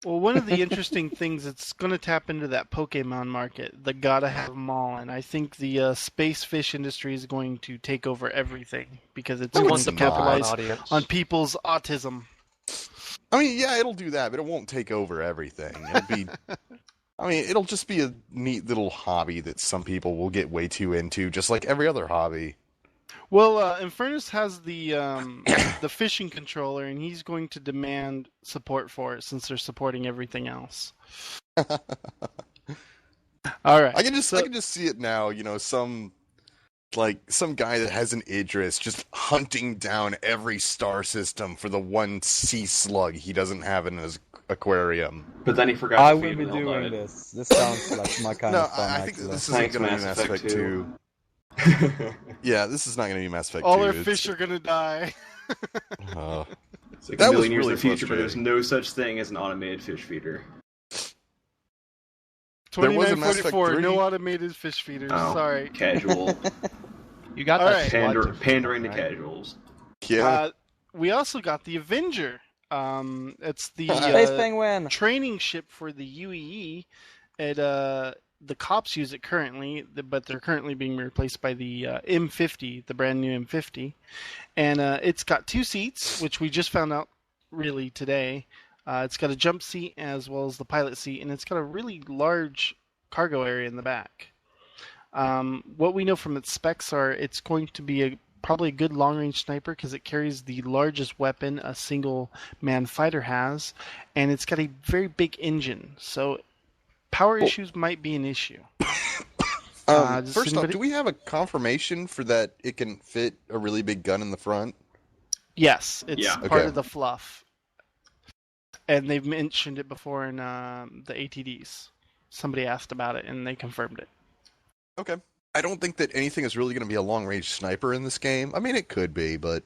Well, one of the interesting things, it's going to tap into that Pokemon market, the gotta have them all, and I think the space fish industry is going to take over everything because it's going to capitalize on people's autism. I mean, yeah, it'll do that, but it won't take over everything. It'll be, it'll just be a neat little hobby that some people will get way too into, just like every other hobby. Well, Infernus has the fishing controller, and he's going to demand support for it since they're supporting everything else. All right. I can just see it now. Some guy that has an Idris just hunting down every star system for the one sea slug he doesn't have in his aquarium. But then he forgot. I to will feed be him and he'll doing die. this. This sounds like my kind No, of fun. I think actually. this isn't going to be Mass Effect 2. Yeah, this is not going to be Mass Effect 2. All our fish are gonna die. It's like That a was million years really in the future, but there's frustrating. no such thing as an automated fish feeder. There was a Mass Effect 2944. 3. No automated fish feeders. Oh, Sorry. casual. You got All that right. Pandering to casuals. Yeah. We also got the Avenger. It's the Space Penguin training ship for the UEE. The cops use it currently, but they're currently being replaced by the M50, the brand new M50. And it's got 2 seats, which we just found out really today. It's got a jump seat as well as the pilot seat, and it's got a really large cargo area in the back. What we know from its specs are it's going to be probably a good long-range sniper because it carries the largest weapon a single-man fighter has, and it's got a very big engine, so power issues might be an issue. First off, do we have a confirmation for that it can fit a really big gun in the front? Yes, it's part Okay. of the fluff. And they've mentioned it before in the ATDs. Somebody asked about it, and they confirmed it. Okay. I don't think that anything is really going to be a long-range sniper in this game. I mean, it could be, but...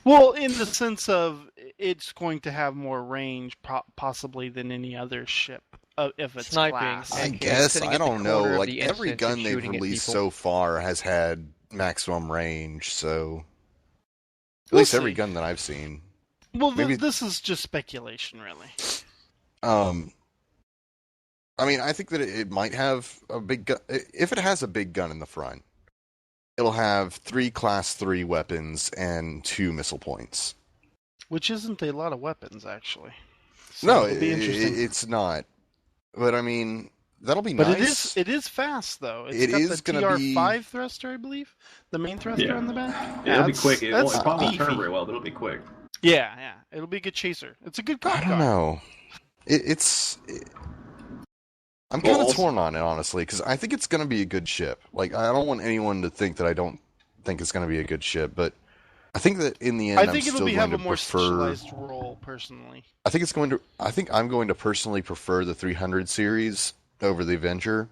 Well, in the sense of it's going to have more range, possibly, than any other ship if it's Sniping. class. I guess, I don't know. Like, every gun they've released so far has had maximum range, so... At We'll least every see. gun that I've seen. Well, Maybe... this is just speculation, really. I mean, I think that it might have a big gun. If it has a big gun in the front, it'll have 3 Class 3 weapons and 2 missile points. Which isn't a lot of weapons, actually. So No, it'll be interesting. it's not. But I mean, that'll be But nice. it is fast, though. It's It got is the gonna be- TR5 thruster, I believe. The main thruster Yeah. on the back. It'll be quick. It That's probably won't beefy. turn very well, but it'll be quick. Yeah. It'll be a good chaser. It's a good cop I car. don't know. I'm kind of also- torn on it, honestly, because I think it's going to be a good ship. Like, I don't want anyone to think that I don't think it's going to be a good ship, but I think that in the end, I think I'm it'll still have going a to more prefer. specialized role, personally. I think I'm going to personally prefer the 300 series over the Avenger.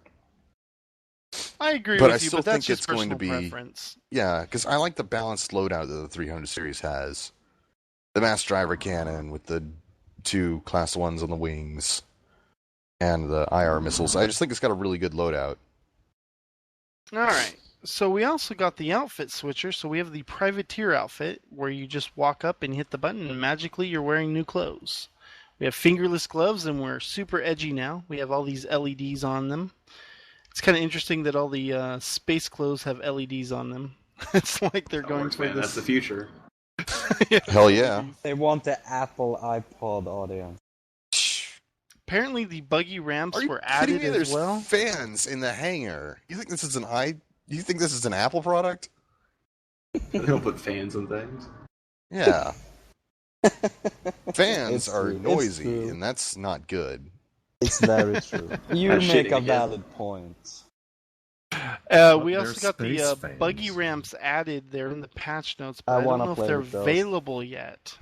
I agree But with I you, still but that's think just it's going to personal be preference. Yeah, because I like the balanced loadout that the 300 series has. The mass driver cannon with the 2 class 1s on the wings and the IR missiles. I just think it's got a really good loadout. All right. So we also got the outfit switcher. So we have the privateer outfit where you just walk up and hit the button and magically you're wearing new clothes. We have fingerless gloves and we're super edgy now. We have all these LEDs on them. It's kind of interesting that all the space clothes have LEDs on them. It's like they're going for Man, this. that's the future. Hell yeah. They want the Apple iPod audience. Apparently the buggy ramps Are you were kidding added me? as There's well. fans in the hangar. You think this is You think this is an Apple product? They don't put fans on things. Yeah. Fans It's are true. It's noisy, true. and that's not good. It's very true. You That's make shitting a again. valid point. We They're also got the space fans. buggy ramps added there in the patch notes, I but I don't wanna know if play they're with those. available yet.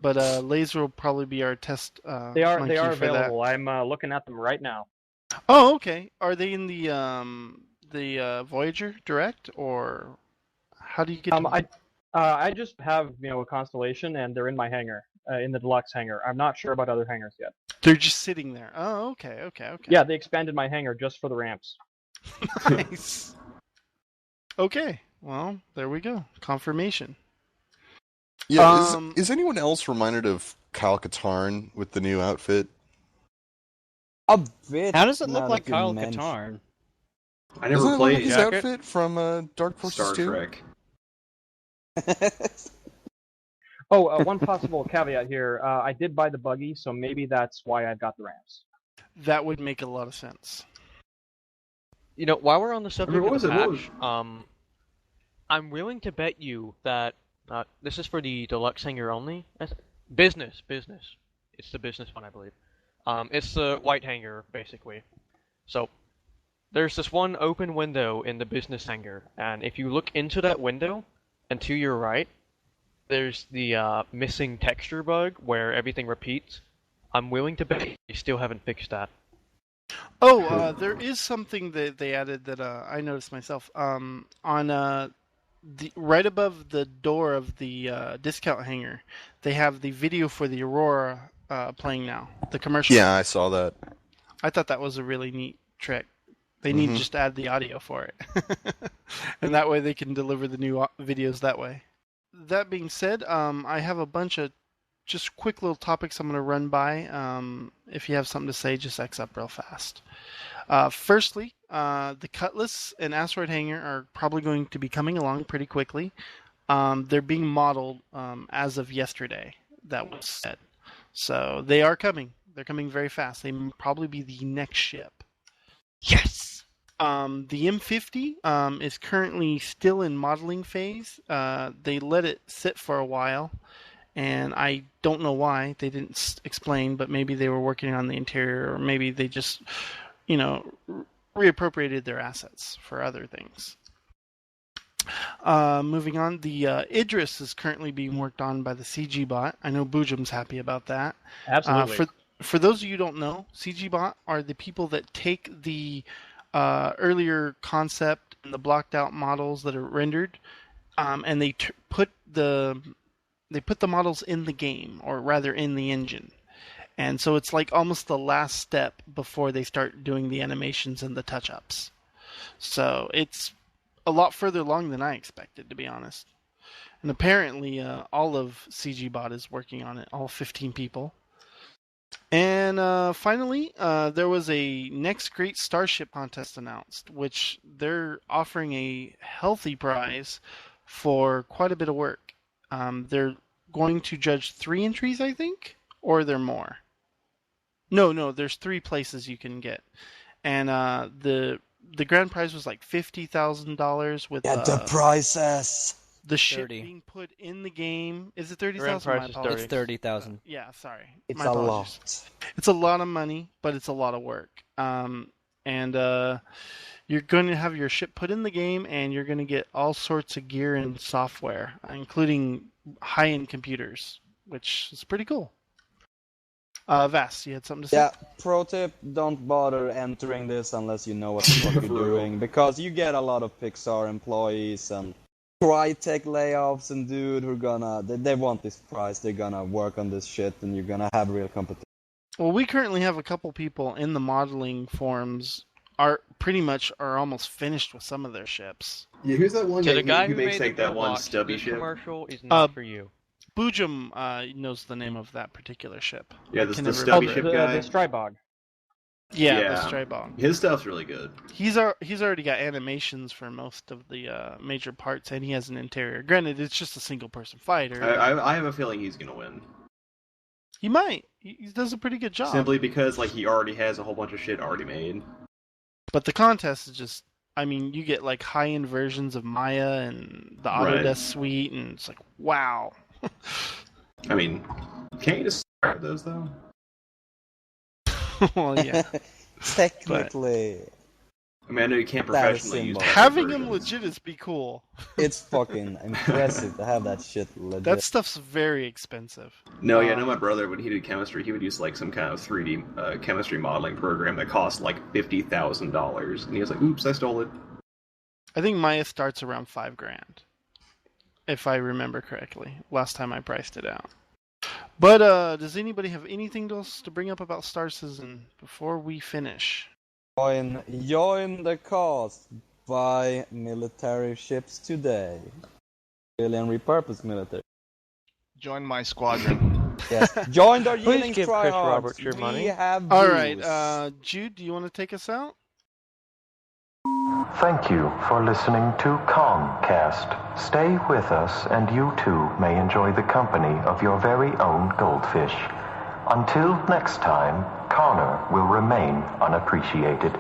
But Laser will probably be our test. They are monkey for that. available. I'm looking at them right now. Oh, okay. Are they in the Voyager Direct, or how do you get? To... I just have a Constellation, and they're in my hangar, in the deluxe hangar. I'm not sure about other hangars yet. They're just sitting there. Oh, okay. Yeah, they expanded my hangar just for the ramps. Nice. Okay. Well, there we go. Confirmation. Yeah, is anyone else reminded of Kyle Katarn with the new outfit? A bit. How does it look now like that you Kyle mention- Katarn? I Isn't never that played his Jacket? outfit from Dark Forces Star 2? Trek. Oh, one possible caveat here. I did buy the buggy, so maybe that's why I've got the ramps. That would make a lot of sense. While we're on the subject what of was the it? What patch, I'm willing to bet you that this is for the deluxe hangar only. Business. It's the business one, I believe. It's the white hangar, basically. So, there's this one open window in the business hangar, and if you look into that window, and to your right, there's the missing texture bug where everything repeats. I'm willing to bet you still haven't fixed that. Oh, there is something that they added that I noticed myself. On right above the door of the discount hangar, they have the video for the Aurora playing now. The commercial. Yeah, I saw that. I thought that was a really neat trick. They need to just add the audio for it, and that way they can deliver the new videos that way. That being said, I have a bunch of just quick little topics I'm going to run by. If you have something to say, just X up real fast. Firstly, the Cutlass and Asteroid Hangar are probably going to be coming along pretty quickly. They're being modeled as of yesterday. That was said. So they are coming. They're coming very fast. They will probably be the next ship. Yes! The M50 is currently still in modeling phase. They let it sit for a while. And I don't know why. They didn't explain, but maybe they were working on the interior, or maybe they just, reappropriated their assets for other things. Moving on, the Idris is currently being worked on by the CG Bot. I know Boojum's happy about that. Absolutely. For those of you who don't know, CG Bot are the people that take the earlier concept and the blocked out models that are rendered, and they put the models in the game, or rather in the engine. And so it's like almost the last step before they start doing the animations and the touch-ups. So it's a lot further along than I expected, to be honest. And apparently all of CGBot is working on it, all 15 people. And finally, there was a Next Great Starship contest announced, which they're offering a healthy prize for quite a bit of work. They're going to judge 3 entries, I think, or there more. No, there's 3 places you can get, and the grand prize was like $50,000 with the prizes. The ship 30. being put in the game. Is it 30,000? Grand prize is 30. It's 30,000. Yeah, sorry. It's My a apologies. lot. It's a lot of money, but it's a lot of work. And you're going to have your ship put in the game, and you're going to get all sorts of gear and software, including high-end computers, which is pretty cool. Vast, you had something to say? Yeah, pro tip, don't bother entering this unless you know what the fuck you're doing, because you get a lot of Pixar employees and Crytek layoffs and dude who are they want this prize, they're gonna work on this shit, and you're gonna have real competition. Well, we currently have a couple people in the modeling forums are almost finished with some of their ships. Yeah, who's that one So the guy who who makes made like the that one Box stubby ship? commercial is not for you. Boojum knows the name of that particular ship. Yeah, I can the never stubby remember ship it. guy. The Strybog. Yeah, the Strybog. His stuff's really good. He's already got animations for most of the major parts, and he has an interior. Granted, it's just a single-person fighter. I have a feeling he's gonna win. He might. He does a pretty good job. Simply because he already has a whole bunch of shit already made. But the contest is just, you get like high-end versions of Maya and the Autodesk suite, and it's like, wow. Can't you just start those though? Well, yeah. Technically. I know you can't professionally use that having versions. him legit is be cool. It's fucking impressive to have that shit legit. That stuff's very expensive. No, I know my brother, when he did chemistry, he would use like some kind of 3D chemistry modeling program that cost like $50,000, and he was like, "Oops, I stole it." I think Maya starts around $5,000, if I remember correctly. Last time I priced it out. But does anybody have anything else to bring up about Star Citizen before we finish? Join the cause. Buy military ships today. Alien repurposed military. Join my squadron. Yes. Join Darjeeling Please give Chris tryhards. Roberts your money. We have All views. right, Jude, do you want to take us out? Thank you for listening to Kast. Stay with us, and you too may enjoy the company of your very own goldfish. Until next time, Connor will remain unappreciated.